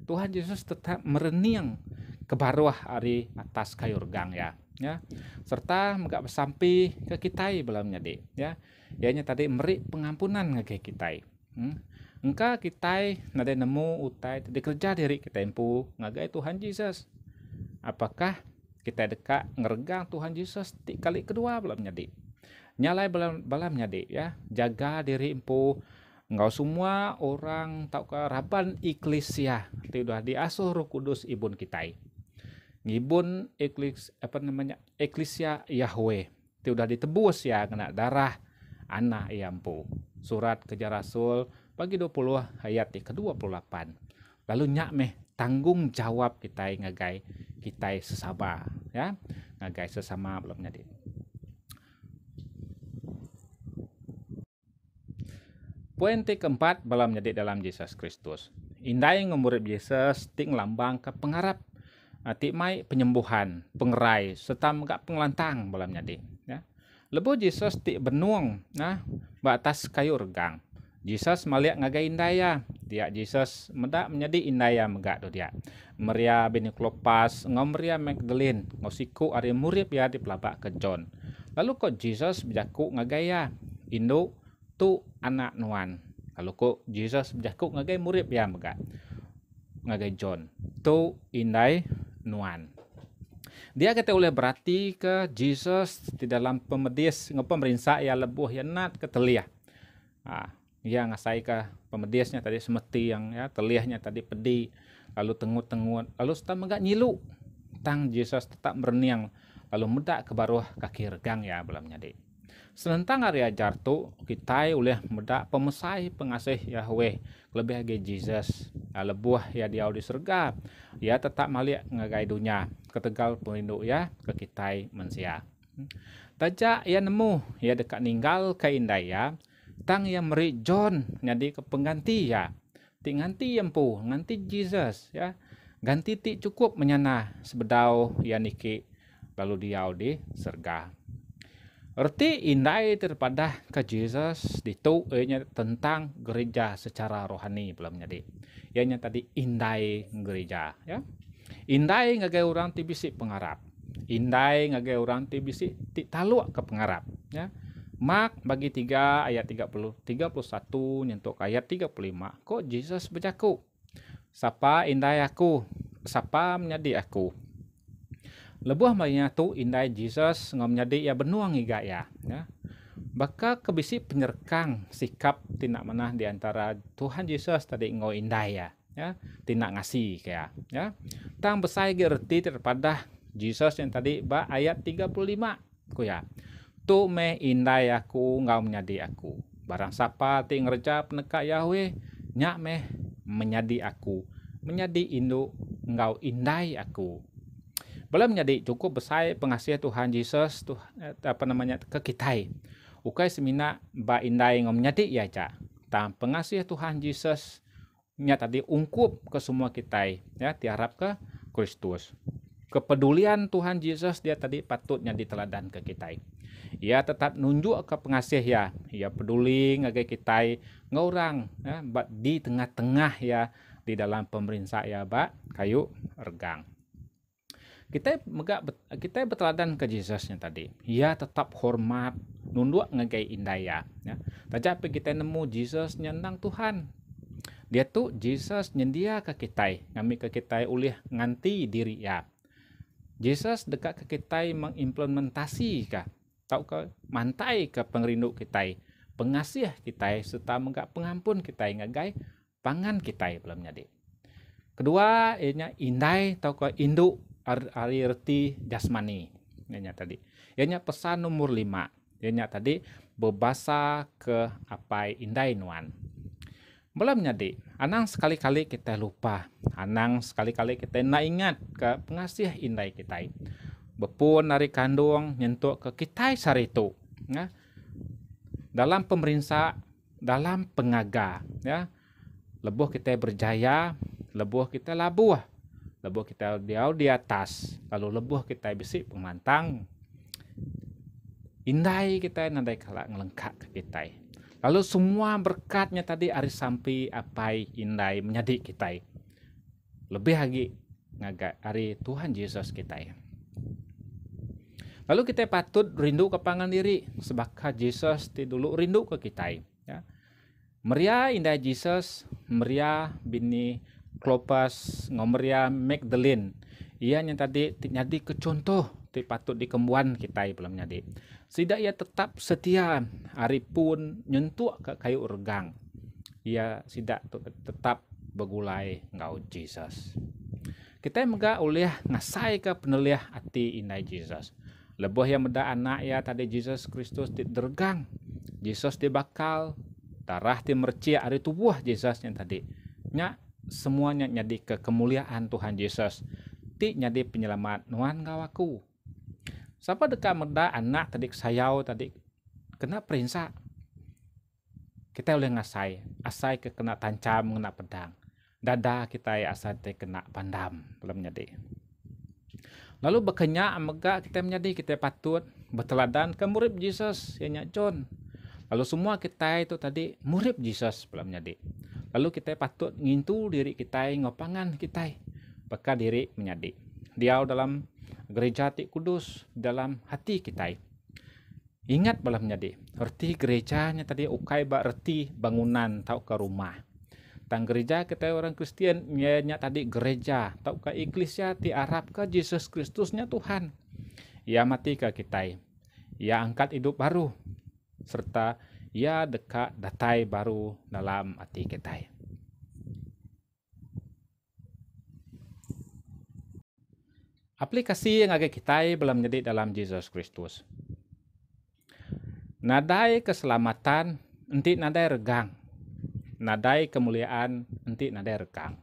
Tuhan Yesus tetap merening ke bawah hari atas kayu regang ya serta enggak bersampai ke kita belum jadi ya ianya tadi meri pengampunan ke kita. Engka kita nade nemu utai dikerja diri kita empu ngagai Tuhan Yesus. Apakah kita dekat ngeregang Tuhan Yesus kali kedua belum jadi. Nyalai belum jadi ya. Jaga diri empu. Engkau semua orang tahu ke raban eklesia sudah diasuh Roh Kudus ibun kita. Ngibun eklesia Yahweh sudah ditebus ya kena darah anak empu. Surat Kerja Rasul bagi 20 ayat ke-28. Lalu nyak meh tanggung jawab kita ngagai kita sesama ya. Ngagai sesama belum jadi. Poin keempat belum jadi dalam Yesus Kristus. Indai ngumurip Yesus ting lambang ke pengarap ti mai penyembuhan, pengerai serta enggak pengelantang belum jadi ya. Lebu Yesus ti benuang nah batas kayu regang. Jesus maliak ngagai indaya. Dia Jesus medak menjadi indaya megak tu dia. Maria bin Klopas, ngau Maria Magdalene, ngau siku ari murid ya di pelabak ke John. Lalu kok Jesus berjaku ngagaya Indo tu anak nuan. Lalu kok Jesus berjaku ngagai murid ya megak. Ngagai John. Tu indai nuan. Dia kata oleh berarti ke Jesus di dalam pemedis pemerintah ya lebuh ya nat keteliah. Ya ngasai ke pemedisnya tadi semeti yang ya teliahnya tadi pedi lalu tengut-tengut lalu setelah enggak nyilu tang Yesus tetap berniang lalu medak ke baruh kaki regang ya belum jadi. Senentang hari ajar tu kita oleh medak pemesai pengasih Yahweh lebih lagi Jesus lebuah ya dia di surga ya tetap malik ngagai dunia ketegal pelindung ya ke kita manusia. Tajak ya nemu ya dekat ninggal ke indaya tang yang meri John jadi ke pengganti ya ti nganti empu nganti Jesus ya ganti ti cukup menyana sebedau ya niki lalu dia di surga. Erti indai daripada ke Jesus ditu tentang gereja secara rohani belum jadi. Ianya tadi indai gereja ya. Indai ngagai orang ti bisi pengarap. Indai ngagai orang ti bisi ti taluk ke pengarap. Ya. Mark bagi 3 ayat 31 nyentuk ayat 35. Kok Jesus berjaku? Sapa indai aku? Sapa menjadi aku? Lebuh mainnya tu indai Jesus ngom menjadi ya benuang iga ya. Baka kebisi penyerkang sikap tindak manah di antara Tuhan Yesus tadi ngau indai ya. Tindak ngasih kayak ya. Tang besai gerti daripada Jesus yang tadi ba ayat 35 ku ya. Tu meh indai aku ngau menjadi aku. Barang siapa ti ngerja peneka Yahweh nyak meh menjadi aku. Menjadi induk ngau indai aku. Belum menjadi cukup besar pengasih Tuhan Yesus tuh ke kita. Ukai semina ba indai ngau menjadi ya cak. Tam pengasih Tuhan Yesus nya tadi ungkup ke semua kita ya tiarap ke Kristus. Kepedulian Tuhan Yesus dia tadi patutnya diteladan ke kita. Ia tetap nunjuk ke pengasih ya. Ia peduli ngagai kita ngorang ya, di tengah-tengah ya di dalam pemerintah ya ba kayu regang. Kita berteladan ke Yesus yang tadi. Ia tetap hormat nunduk ngagai indaya ya. Tapi kita nemu Yesus nyandang Tuhan. Dia tuh Yesus nyendia ke kita, ngami ke kita ulih nganti diri ya. Yesus dekat ke kita mengimplementasi kah? Tau ke mantai ke pengrindu kita, pengasih kita serta menggak pengampun kita ngagai pangan kita belum jadi. Kedua, ianya indai tau ke induk ari reti jasmani. Ianya tadi. Ianya pesan nomor 5. Ianya tadi berbasa ke apa indai nuan. Belum jadi. Anang sekali-kali kita lupa. Anang sekali-kali kita nak ingat ke pengasih indai kita. Bepun dari kandung nyentuk ke kita saritu ya. Dalam pemerintah, dalam pengaga ya. Lebuh kita berjaya, lebuh kita labuh, lebuh kita di atas, lalu lebuh kita bisi pemantang. Indai kita nandai kalak ngelengkak ke kita. Lalu semua berkatnya tadi ari sampai apai indai menjadi kita. Lebih lagi ngagak ari Tuhan Yesus kita. Lalu kita patut rindu ke pangan diri sebab Yesus dulu rindu ke kita ya. Maria indah Yesus, Maria bini Klopas, Maria Magdalene. Ia yang tadi jadi kecontoh ti patut dikembuan kita belum jadi. Sidak ia tetap setia hari pun nyentuh ke kayu regang. Ia sidak tetap begulai ngau Yesus. Kita mega oleh ngasai ke peneliah hati indah Yesus. Lebuh yang meda anak ya tadi Yesus Kristus di dergang. Yesus dibakal, darah di mercia hari tubuh Yesus yang tadi. Nya semuanya nyadi ke kemuliaan Tuhan Yesus. Ti nyadi penyelamat nuan ngawaku. Siapa dekat meda anak tadi sayau tadi kena perinsa. Kita oleh ngasai, asai ke kena tancam kena pedang. Dada kita asai te kena pandam belum nyadi. Lalu bekenya amega kita menjadi kita patut berteladan ke murid Yesus yang John. Lalu semua kita itu tadi murid Yesus belum menjadi. Lalu kita patut ngintu diri kita ngopangan kita baka diri menjadi. Dia dalam gereja ti kudus dalam hati kita. Ingat belum menjadi. Erti gerejanya tadi ukai ba erti bangunan tau ke rumah. Tang gereja kita orang Kristen nya tadi gereja tau ke iglesia ti Arab ke Yesus Kristusnya Tuhan. Ia mati ke kita. Ia angkat hidup baru serta ia dekat datai baru dalam hati kita. Aplikasi yang agak kita belum menjadi dalam Yesus Kristus. Nadai keselamatan enti nadai regang. Nadai kemuliaan enti nadai regang.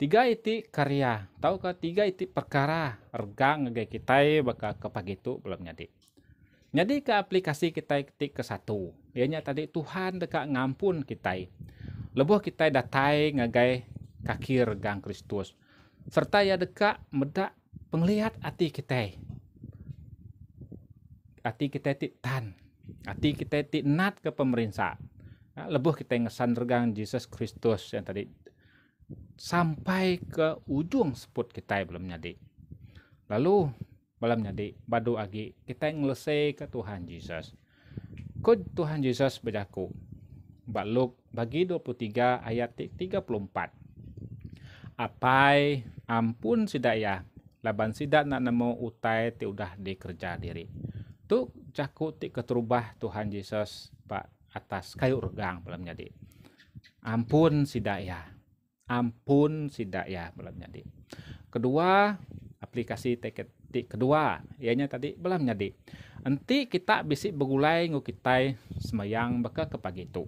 3 iti karya, tahu ke 3 iti perkara regang agak kita baka kepagitu belum nyadi. Jadi ke aplikasi kita ketik ke 1. Ianya tadi Tuhan dekat ngampun kita. Lebuh kita datai ngagai kaki regang Kristus. Serta ya dekat medak penglihat hati kita. Hati kita tan. Hati kita nat ke pemerintah. Lebuh kita ngesan regang Yesus Kristus yang tadi sampai ke ujung seput kita belum nyadi. Lalu belum nyadi badu agi kita ngelesai ke Tuhan Yesus. Kod Tuhan Yesus berjaku. Luk bagi 23 ayat 34. Apai ampun sidak ya, laban sidak nak nemu utai ti udah dikerja diri. Tu jaku ti keterubah Tuhan Yesus pak atas kayu regang belum nyadi. Ampun sidak ya. Ampun sidak ya belum nyadi. Kedua, aplikasi ti kedua, ianya tadi belum nyadi. Nanti kita bisik begulai ngu kita semayang baka ke pagi tu.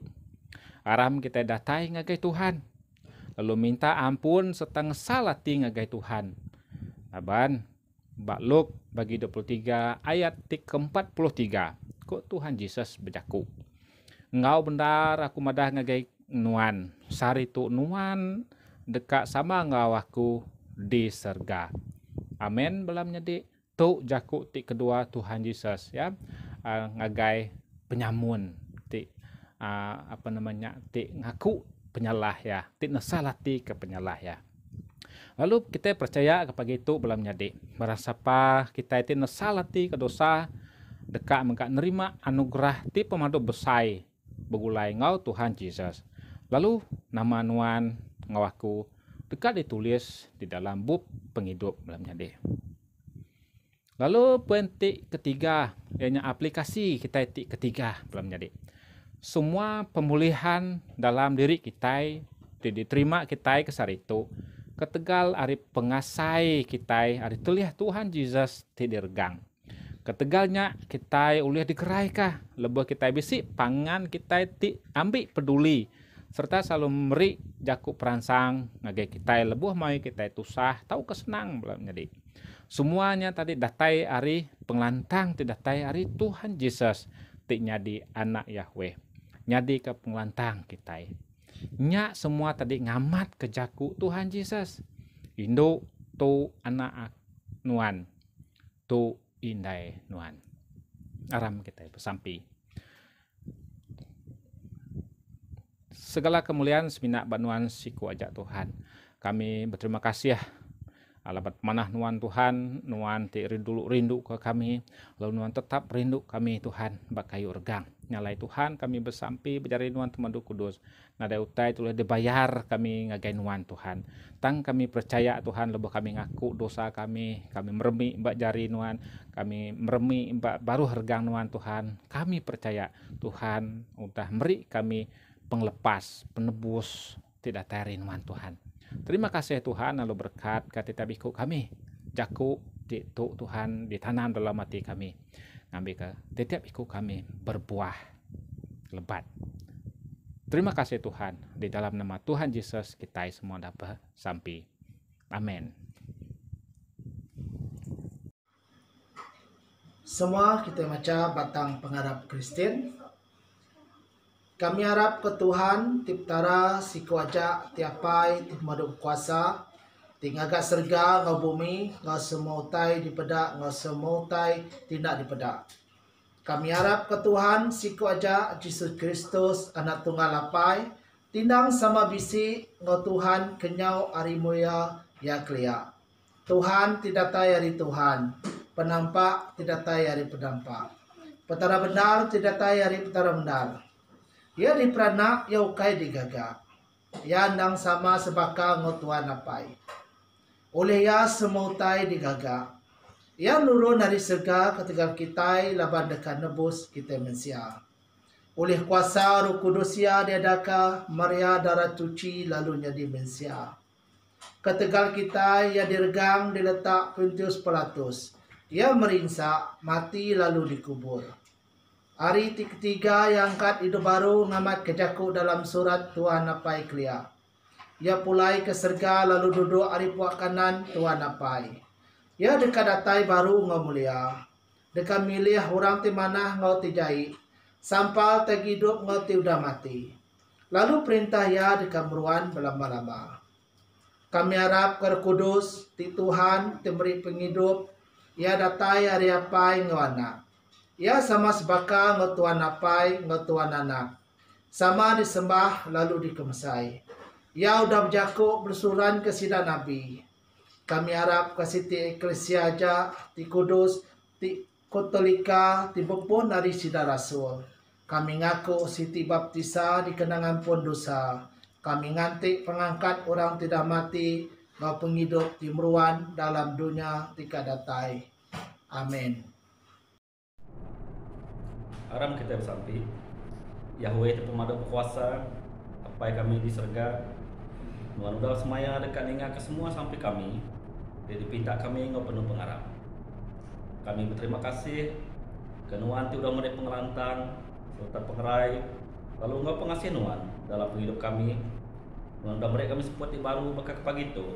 Aram kita datai ngagai Tuhan. Lalu minta ampun setang salah ti ngagai Tuhan. Aban, Luk bagi 23 ayat ke-43. Kok Tuhan Yesus berjaku. Engau benar aku madah ngagai nuan. Sari tu nuan dekat sama engau aku di surga. Amin belam nyadi. Tu jaku ti kedua Tuhan Yesus ya. Ngagai penyamun ti ti ngaku penyalah ya. Ti nasalah ti ke penyalah ya. Lalu kita percaya kepada itu belum nyadi. Merasa apa kita itu nasalah ti ke dosa. Dekat mengak nerima anugerah ti pemadu besai. Begulai ngau Tuhan Yesus. Lalu nama nuan ngawaku dekat ditulis di dalam buku penghidup belum nyadi. Lalu pentik ketiga, ianya aplikasi kita etik ketiga belum jadi. Semua pemulihan dalam diri kita diterima kita kesar itu. Ketegal ari pengasai kita ari tuliah Tuhan Yesus tidak regang. Ketegalnya kita ulih dikerai kah? Lebih kita bisik pangan kita ti ambil peduli. Serta selalu memberi jaku perangsang ngagai kita lebih mau kita itu sah tahu kesenang belum jadi. Semuanya tadi datai ari penglantang tidak datai ari Tuhan Yesus ti nyadi anak Yahweh. Nyadi ke penglantang kita. Nya semua tadi ngamat ke jaku Tuhan Yesus. Indo tu anak nuan. Tu indai nuan. Aram kita bersampi. Segala kemuliaan seminak banuan siku ajak Tuhan. Kami berterima kasih ya. Alabat manah nuan Tuhan, nuan ti rindu ke kami, lalu nuan tetap rindu kami Tuhan, bak kayu regang. Nyalai Tuhan kami bersampi berjari nuan temandu kudus. Nada utai tulah dibayar kami ngagai nuan Tuhan. Tang kami percaya Tuhan lebih kami ngaku dosa kami meremi mbak jari nuan, kami meremi mbak baru regang nuan Tuhan. Kami percaya Tuhan udah beri kami penglepas, penebus, tidak tari nuan Tuhan. Terima kasih Tuhan lalu berkat katita biku kami. Jaku di Tuhan ditanam dalam hati kami. Ngambil ke tiap biku kami berbuah lebat. Terima kasih Tuhan. Di dalam nama Tuhan Yesus kita semua dapat sampai. Amin. Semua kita macam batang pengharap Kristen. Kami harap ke Tuhan tiptara si kuaja tiapai tip madu kuasa tingaga serga ngau bumi ngau semautai dipedak ngau semautai tidak dipedak. Kami harap ke Tuhan si kuaja Yesus Kristus anak tunggal lapai tindang sama bisi ngau Tuhan kenyau arimuya ya klia. Tuhan tidak tay hari Tuhan, penampak tidak tay hari penampak, petara benar tidak tay hari petara benar. Ya di peranak ya ukai digagak. Ya andang sama sebaka ngotuan apai. Oleh ya semautai digagak. Ya nurun dari serga ketika kita laban dekat nebus kita mensia. Oleh kuasa Roh Kudus ya diadaka Maria darah cuci lalunya di mensia. Ketegal kita ya diregang diletak Pontius Pilatus. Ya meringsak mati lalu dikubur. Hari ketiga yang angkat hidup baru ngamat kejaku dalam surat Tuhan apai klia. Ia pulai ke serga lalu duduk hari puak kanan Tuhan apai. Ia dekat datai baru ngau mulia. Dekat milih orang ti manah ngau tijai. Sampal teg hidup ngau ti udah mati. Lalu perintah ya dekat meruan belama-lama. Kami harap ke Kudus ti Tuhan memberi penghidup. Ia datai hari apai ngau anak. Ya sama sebaka ngotuan apai, ngotuan anak. Sama disembah lalu dikemsai. ia udah berjaku bersuran ke sida nabi. Kami harap ke Siti Eklesia aja, ti kudus, ti Kotolika, ti bepun dari sida rasul. Kami ngaku Siti baptisa di kenangan pun dosa. Kami ngantik pengangkat orang tidak mati, ngau penghidup timruan dalam dunia tika datai. Amin. Aram kita bersampi, Yahweh itu pemadam kuasa, apa kami di surga. Nuan udah semaya dekat ninga ke semua sampai kami, jadi pinta kami ngau penuh pengharap. Kami berterima kasih ke Nuan ti udah mulai pengerantang serta pengerai, lalu ngau pengasih Nuan dalam hidup kami. Nuan udah mulai kami seperti baru bakal pagi itu.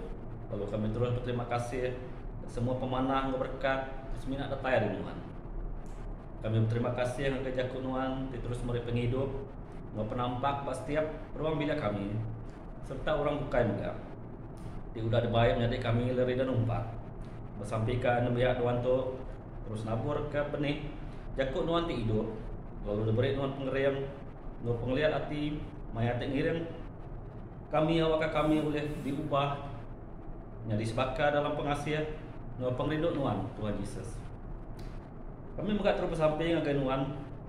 Lalu kami terus berterima kasih ke semua pemanah ngau berkat seminat datai dari Nuan. Kami berterima kasih yang kejaku Nuan terus mulai penghidup, ngau penampak pas setiap ruang bilik kami, serta orang bukai juga. Dia udah dibayar menjadi kami leri dan umpat. Bersampaikan biak Nuan tu terus nabur ke benih, jakut Nuan ti hidup, lalu diberi Nuan pengeriam, ngau penglihat hati, mayat ngirim. Kami awak kami boleh diubah, menjadi sebaka dalam pengasihan, ngau pengrindu Nuan Tuhan Yesus. Kami buka terus bersamping dengan Nuan,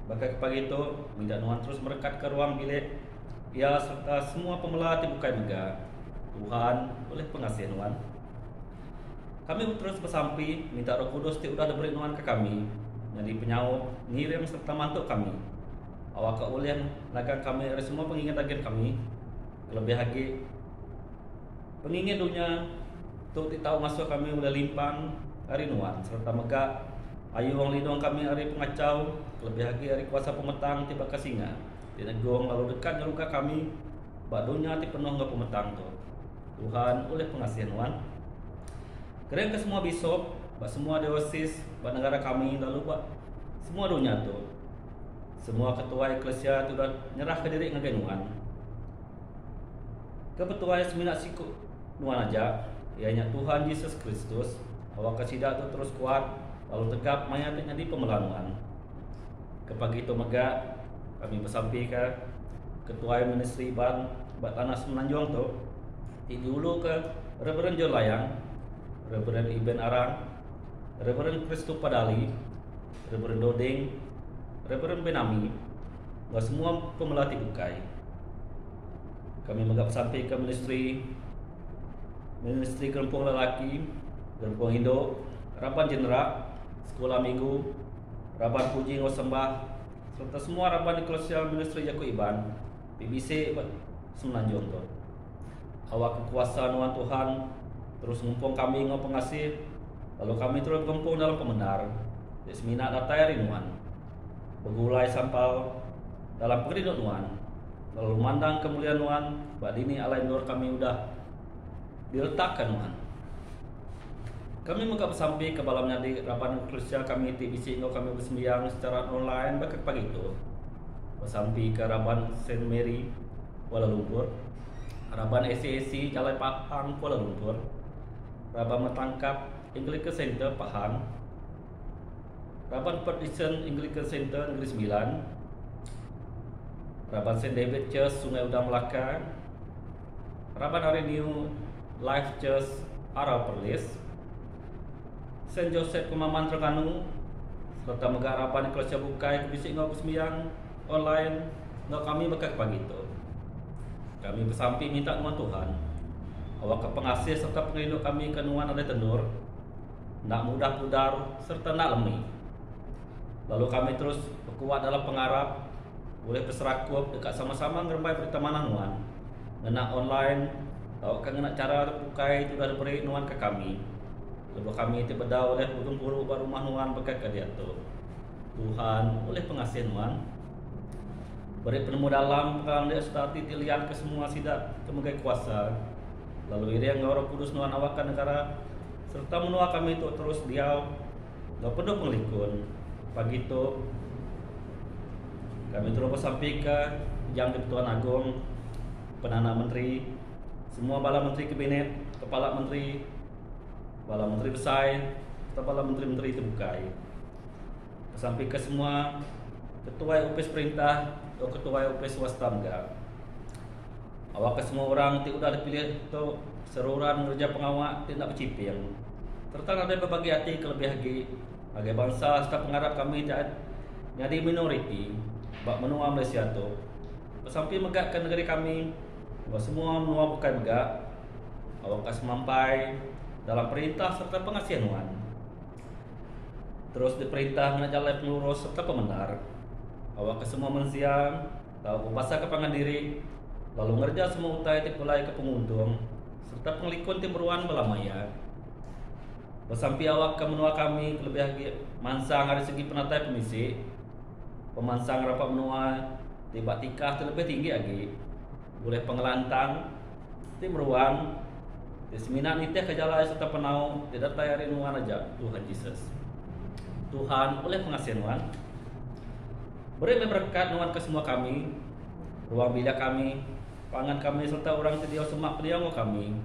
bakal pagi itu minta Nuan terus merekat ke ruang bilik, ia serta semua pemelah dibukai mega. Tuhan oleh pengasih Nuan. Kami terus bersampi minta Roh Kudus ti udah diberi Nuan ke kami, jadi penyaut, ngirim serta mantuk kami. Awak ke ulian naga kami dari semua pengingat agen kami, lebih lagi pengingin dunia tu ti tahu masuk kami udah limpang hari Nuan serta mega ayu wong lidong kami hari pengacau, lebih lagi hari kuasa pemetang tiba ke singa. Di negong lalu dekat nyeruka kami, bak dunia ti penuh ngau pemetang tu. Tuhan oleh pengasihan Nuan. Keren ke semua bisop, bak semua diosis, bak negara kami, lalu bak semua dunia tu. Semua ketua eklesia tu dah nyerah ke diri ngagai Nuan. Kepetua seminat siku Nuan aja, ianya Tuhan Yesus Kristus, awak kesidak tu terus kuat, lalu tegap mayatnya di pemelanuan. Kepagi itu mega kami bersampi ke ketua ministry ban bak tanah Semenanjung tu, di dulu ke Reverend Jo Layang, Reverend Iben Arang, Reverend Kristu Padali, Reverend Doding, Reverend Benami, nggak semua pemelatih bukai. Kami menggap sampai ke ministry Gerempung Lelaki, Gerempung Indo, Raban Jenerak, Sekolah Minggu, Raban Puji Ngosembah, serta semua Raban Eklesia Ministry Jaku Iban, BBC Semenanjung tu. Awak kekuasaan Nuan Tuhan terus ngumpung kami ngau pengasih, lalu kami terus berkumpul dalam pembenar. Di seminat datai hari Nuan, bergulai sampal dalam penghidup Nuan, lalu memandang kemuliaan Nuan, bak dini alai nur kami udah diletakkan Nuan. Kami menggap sampai ke balamnya di Raban Eklesia kami TBC ngau kami bersembiang secara online bakal pagi itu. Bersampai ke Raban Saint Mary Kuala Lumpur, Raban SCAC Jalan Pahang Kuala Lumpur, Raban Metangkap Anglican Center Pahang, Raban Partition Anglican Center Negeri Sembilan, Raban St. David Church Sungai Udang Melaka, Raban Avenue Life Church Arau Perlis, St. Joseph Kemaman Terengganu, serta Mega Raban Eklesia Bukai Bisik ngau bersembiang online ngau kami bakal pagi itu. Kami bersampi minta Nuan Tuhan, awak ke pengasih serta penghidup kami ke Nuan ada tenur, nak mudah pudar serta nak lemi. Lalu kami terus berkuat dalam pengharap, boleh berserakup dekat sama-sama ngerembai berita manah Nuan. Ngenak online, awak kan ngenak cara bukai itu dah diberi Nuan ke kami. Lalu kami itu berdau oleh burung-burung rumah Nuan bekai ke dia tu. Tuhan oleh pengasih Nuan, beri penemu dalam perang dia stati tilian ke semua sidak kemegai kuasa. Lalu iri yang Roh Kudus Nuan awakan negara serta menua kami itu terus diau gak penuh pengelikun. Pagi itu kami terus bersampai ke Yang Di-Pertuan Agung, Perdana Menteri, semua bala menteri kabinet, kepala menteri, bala menteri besar, kepala menteri-menteri terbukai. Sampai ke semua ketua UPS perintah atau ketua UPS swasta enggak. Awak ke semua orang ti udah dipilih tu seruran kerja pengawak tidak bercipir. Serta ada berbagi hati kelebih lagi bagi bangsa serta pengharap kami jadi minoriti bak menua Malaysia tu. Sampai megakkan negeri kami, bahawa semua menua bukan megak. Awak kas mampai dalam perintah serta pengasihan Tuhan. Terus diperintah nak jalan pelurus serta pembenar. Awak ke semua mensiang, tahu bahasa kepangan diri, lalu ngerja semua utai tipulai ke penguntung, serta pengelikun timruan belamaya. Bersampai awak ke menua kami lebih lagi mansang dari segi penatai pemisi, pemansang rapat menua tiba tikah terlebih tinggi lagi, boleh pengelantang, timruan, diseminan nitih kejalai serta penau tidak tayari nuan aja Tuhan Yesus. Tuhan oleh pengasihan Tuhan, beri berkat nuan ke semua kami, ruang bilik kami, pangan kami serta orang sedia semak pediang kami.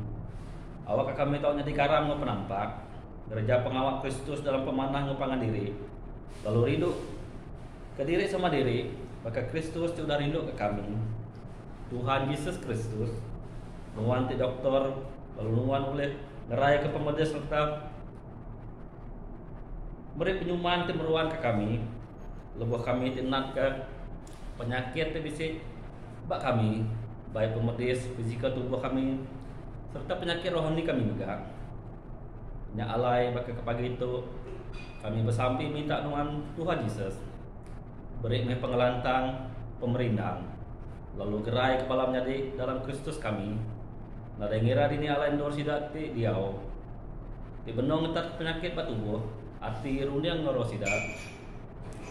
Awak kami tahu nyati karam penampak, derajat pengawak Kristus dalam pemanah ngepangan diri, lalu rindu ke diri sama diri, maka Kristus sudah rindu ke kami. Tuhan Yesus Kristus, nuan ti doktor, lalu nuan oleh ngerai ke pemedis serta beri penyuman timeruan ke kami, lebuh kami tinat ke penyakit TBC bak kami, baik pemedis fizikal tubuh kami serta penyakit rohani kami juga. Nya alai bak ke pagi itu kami bersampi minta nuan Tuhan Yesus beri meh pengelantang pemerintah, lalu gerai kepala menjadi dalam Kristus kami. Nada ngira dini alai endor sidak ti diau di benong ngetat penyakit batubuh hati runiang ngoro sidak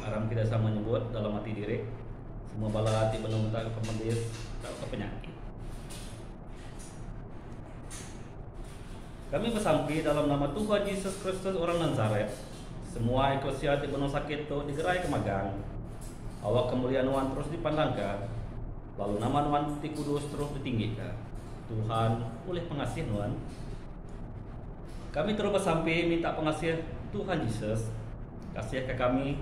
aram kita sama nyebut dalam hati diri semua bala hati benong ngetat pemedis atau ke penyakit. Kami bersampi dalam nama Tuhan Yesus Kristus orang Nazaret, semua eklesia di benong sakit tu digerai ke magang. Awak kemuliaan Tuhan terus dipandangkan, lalu nama Tuhan ti kudus terus ditinggikan. Tuhan oleh pengasihan Tuhan, kami terus bersampai minta pengasihan Tuhan Yesus, kasih ke kami,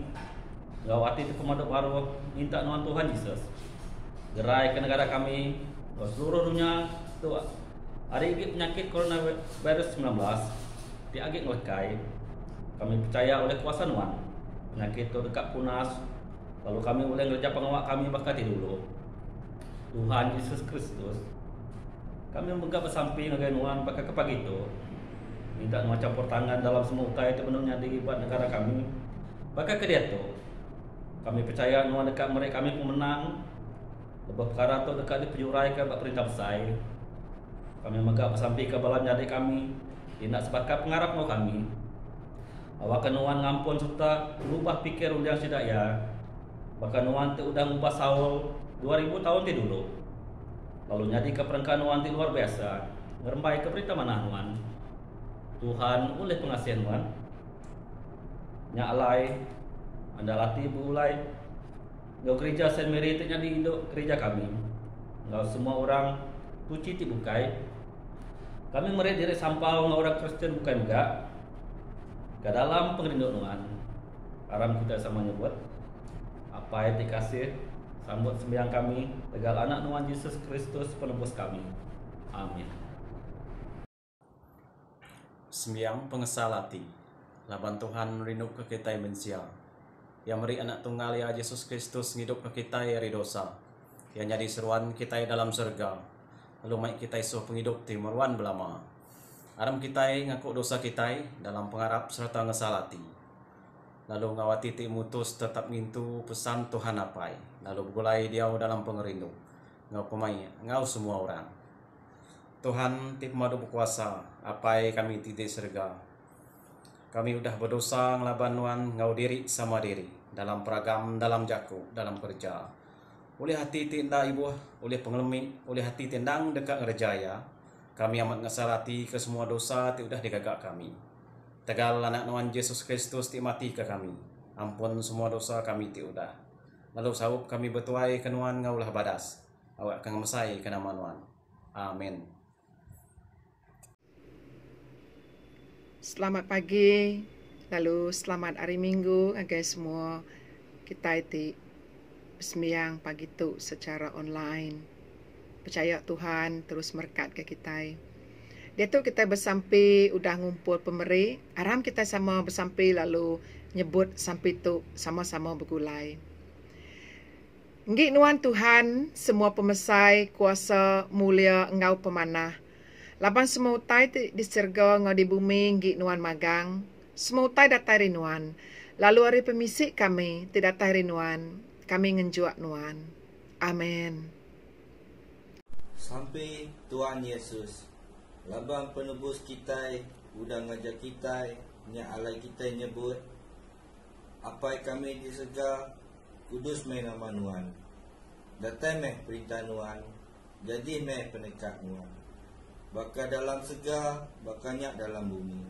ngawati itu pemaduk baru, minta Tuhan Tuhan Yesus, gerai ke negara kami, seluruh dunia tu ada penyakit coronavirus 19, diagik ngelekai, kami percaya oleh kuasa Tuhan, penyakit itu dekat punas. Lalu kami boleh ngerja pengawak kami bakati dulu. Tuhan Yesus Kristus, kami megah bersampi ngagai nuan pakai kepagi itu. Minta nuan campur tangan dalam semua utai itu penuhnya di buat negara kami. Pakai ke dia tu. Kami percaya nuan dekat mereka kami pemenang. Lebih perkara tu dekat di pejurai ke perintah besar. Kami megah bersampi ke balam jadi kami. Tindak sepakat pengarap mau kami. Awak nuan ngampun serta berubah pikir undiang sidak ya. Bahkan nuan tu udah ngubah Saul 2000 tahun ti dulu. Lalu jadi ke perengkan nuan ti luar biasa. Ngerembai ke berita mana nuan. Tuhan oleh pengasihan Tuhan. Nya alai anda latih beulai. Ngau gereja Saint Mary tu jadi induk gereja kami. Ngau semua orang tuci ti bukai. Kami meri diri sampau ngau orang Kristen bukan enggak. Ke dalam pengerindu Tuhan. Aram kita sama nyebut apa yang dikasih sambut sembahyang kami tegal anak Tuhan Yesus Kristus penebus kami. Amin. Sembiang pengesal hati, laban Tuhan rindu ke kita yang mensial, yang meri anak tunggal ya Yesus Kristus ngidup ke kita dari dosa, yang jadi seruan kita dalam surga, lalu mai kita isu penghidup timuruan belama. Aram kita ngaku dosa kita dalam pengharap serta ngesal hati. Lalu ngawati ti mutus tetap ngintu pesan Tuhan apai. Lalu begulai dia dalam pengerindu. Ngau pemai, ngau semua orang. Tuhan ti pemadu berkuasa, apai kami titik serga. Kami udah berdosa ngelaban Tuhan ngau diri sama diri. Dalam peragam, dalam jaku, dalam kerja. Oleh hati tinda ibu, oleh pengelemik, oleh hati tendang dekat ngerjaya. Kami amat ngesal hati ke semua dosa ti udah digagak kami. Tegal anak Tuhan Yesus Kristus ti mati ke kami. Ampun semua dosa kami ti udah. Lalu saup kami bertuai ke Tuhan ngaulah badas. Awak kang mesai ke nama Tuhan. Amin. Selamat pagi. Lalu selamat hari Minggu agar semua kita itu sembahyang pagi tu secara online. percaya Tuhan terus merkat ke kita. Dia tu kita bersampai udah ngumpul pemeri, aram kita sama bersampai lalu nyebut sampai tu sama-sama bergulai. Nggih nuan Tuhan, semua pemesai, kuasa, mulia, engkau pemanah. Laban semua utai di serga ngau di bumi, nggih nuan magang. Semua utai datai rinuan. Lalu hari pemisik kami, tidak datai rinuan. Kami ngenjuak nuan. Amin. Sampai Tuhan Yesus, labang penebus kita, udah ngajak kita, nya alai kita nyebut, apa kami disega, kudus meh nama nuan, datai meh perintah nuan, jadi meh penekat nuan, baka dalam sega, bakanya dalam bumi,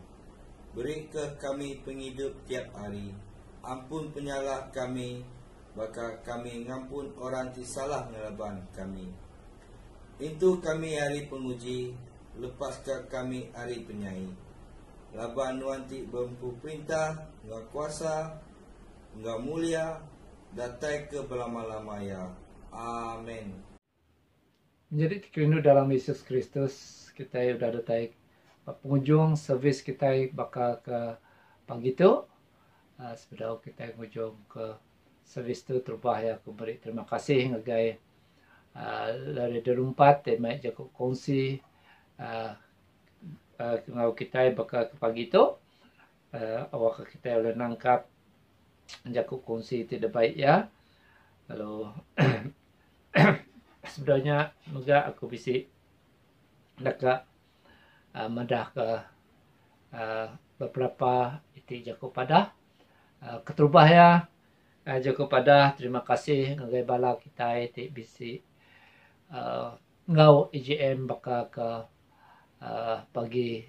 beri ke kami penghidup tiap hari, ampun penyalah kami, baka kami ngampun orang tisalah ngelaban kami. Itu kami hari penguji, lepaskah kami hari penyai. Laban nuan ti bempu perintah, ngak kuasa, ngak mulia, datai ke belama-lamaya. Amin. Menjadi kerindu dalam Yesus Kristus, kita sudah datai penghujung servis kita bakal ke pagi tu. Sebelum kita penghujung ke servis tu terubah ya, aku beri terima kasih ngagai dari derumpat mai jago kongsi ngau kita bakal ke pagi tu awak kita boleh nangkap jago kongsi tidak baik ya. Lalu sebenarnya moga aku bisa dekat madah ke beberapa itu jago pada keterubah ya. Jago pada terima kasih ngagai bala kita itu bisa ngau EJM bakal ke pagi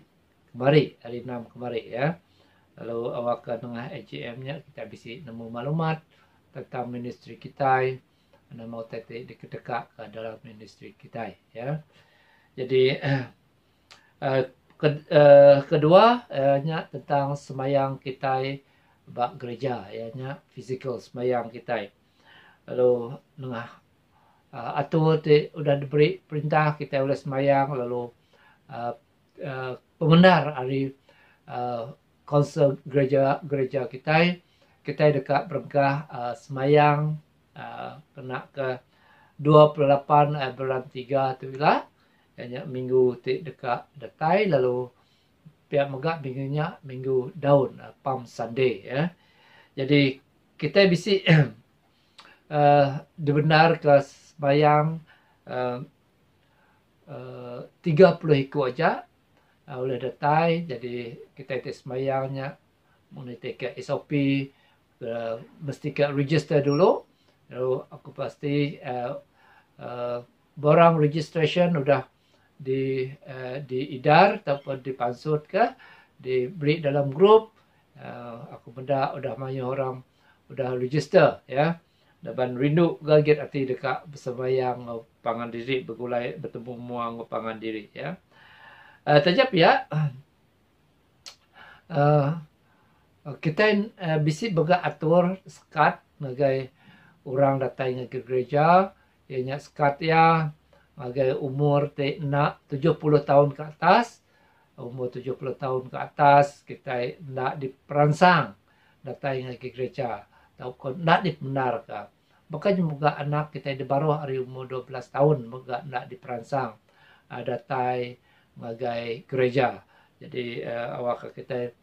kemari, hari 6 kemari ya. Lalu awak ke tengah EJM-nya kita bisa nemu maklumat tentang ministry kita, anda mau tetek dekat ke dalam ministry kita ya. Jadi kedua nya tentang semayang kita bak gereja ya, nya physical semayang kita. Lalu tengah atur udah diberi perintah kita boleh semayang, lalu pembenar hari konsel gereja kita dekat berengkah semayang kena ke 28 bulan 3 tu lah ya, minggu dekat datai, lalu pihak megak minggunya minggu daun Palm Sunday ya. Jadi kita bisa dibenar ke semayang 30 ikut aja oleh datai. Jadi kita itu semayangnya meniti ke SOP, mesti ke register dulu. Lalu aku pasti borang registration udah di idar ataupun dipansut ke, diberi dalam grup. Aku benda udah banyak orang udah register ya. Dan rindu gagit hati dekat bersemayang pangan diri, bergulai bertemu muang pangan diri ya. Tajap ya, kita bisa bega atur sekat ngagai orang datang ke gereja, ianya sekat ya ngagai umur nak 70 tahun ke atas, umur 70 tahun ke atas kita nak diperansang datang ke gereja, atau nak dibenarkan. Makanya moga anak kita di baru hari umur 12 tahun moga nak diperansang datai ngagai gereja. Jadi awak kita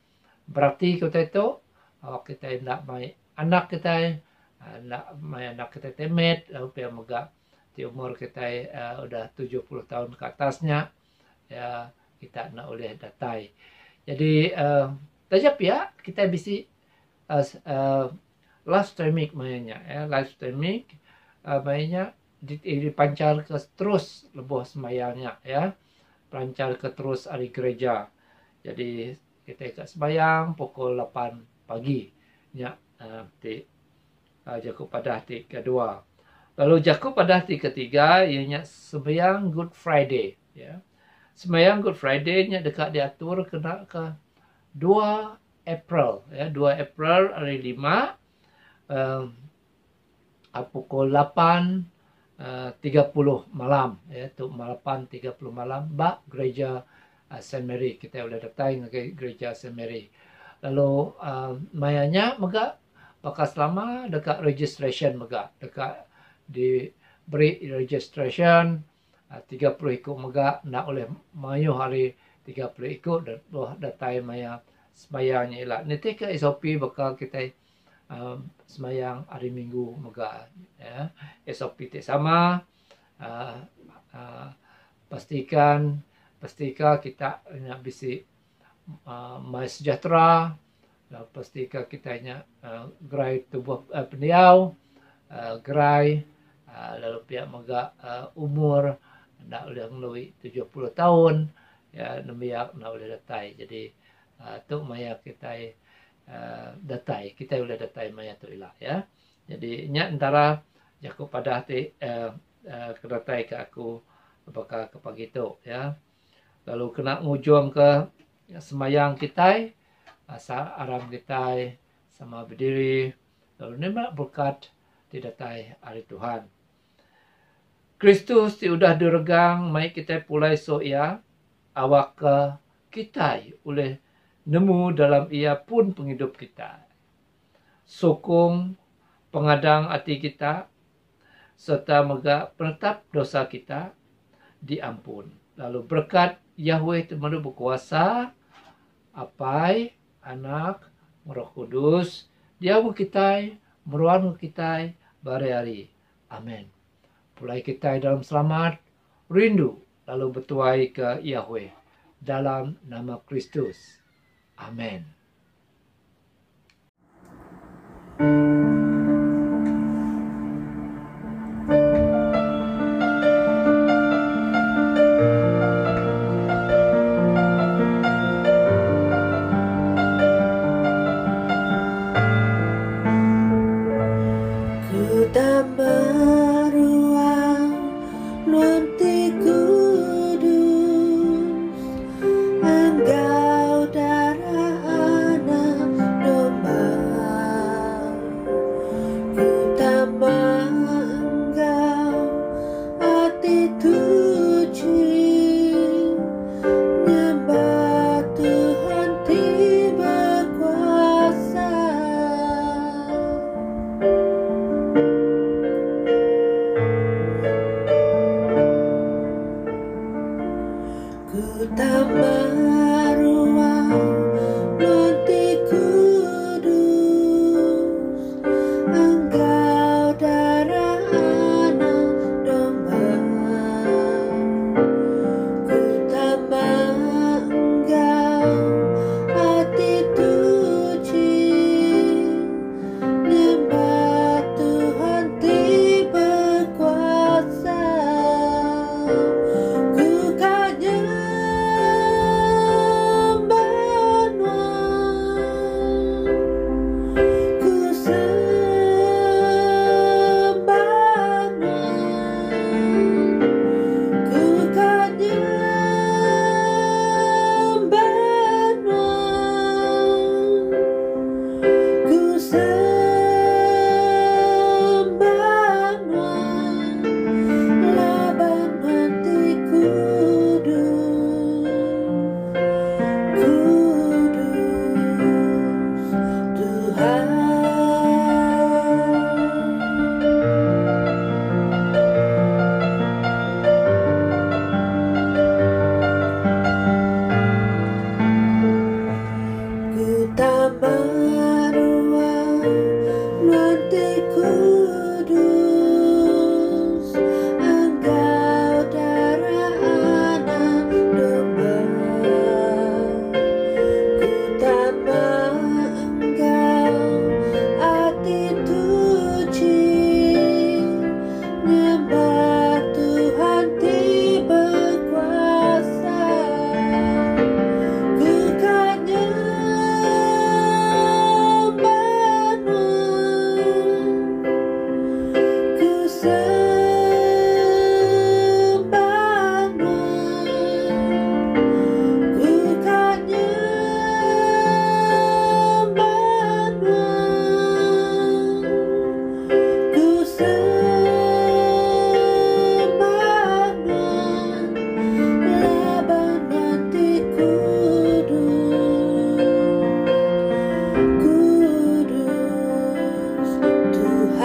berarti kita itu awak kita nak mai anak kita anak kita temet, lalu moga di umur kita udah 70 tahun ke atasnya ya kita nak oleh datai. Jadi tajap ya kita bisa live streaming mainnya ya, live streaming mainnya dipancar ke terus lebih semayangnya ya, pancar ke terus hari gereja. Jadi kita ikat sembayang pukul 8 pagi ya, Jakub pada hati kedua. Lalu Jakub pada hati ketiga ianya sembayang Good Friday ya. Sembayang Good Friday nya dekat diatur kena ke 2 April ya, 2 April hari 5 pukul 8 30 malam, ya, tu malapan 30 malam, bak gereja Saint Mary. Kita boleh datang ke gereja Saint Mary. Lalu mayanya mega bakal selama dekat registration mega, dekat diberi registration 30 ikut mega, nak oleh mayu hari 30 ikut datai maya semayangnya ialah. Nanti ke SOP bakal kita semayang hari Minggu mega, ya. SOP tak sama. Pastikan kita nak bisi mai sejahtera, pastikan kita nak gerai tubuh pendiau, gerai lalu pihak mega umur nak boleh melalui 70 tahun, ya, nemiak nak boleh datai. Jadi tu maya kita datai, kita boleh datai maya tu ilah, ya. Jadi nya antara jaku pada hati kedatai ke aku bakal ke pagi tu, ya. Lalu kena ngujung ke semayang kita, aram kita sama berdiri, lalu nembak berkat di datai hari Tuhan. Kristus sudah diregang, mai kita pulai soya awak ke kita oleh nemu dalam ia pun penghidup kita. Sokong pengadang hati kita, serta mega penetap dosa kita diampun. Lalu berkat Yahweh Temadu berkuasa, Apai, Anak, Roh Kudus, dia kita, meruang kita, hari-hari. Amin. Pulai kita dalam selamat, rindu, lalu bertuai ke Yahweh. Dalam nama Kristus. Amin. Engkau darah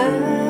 kita.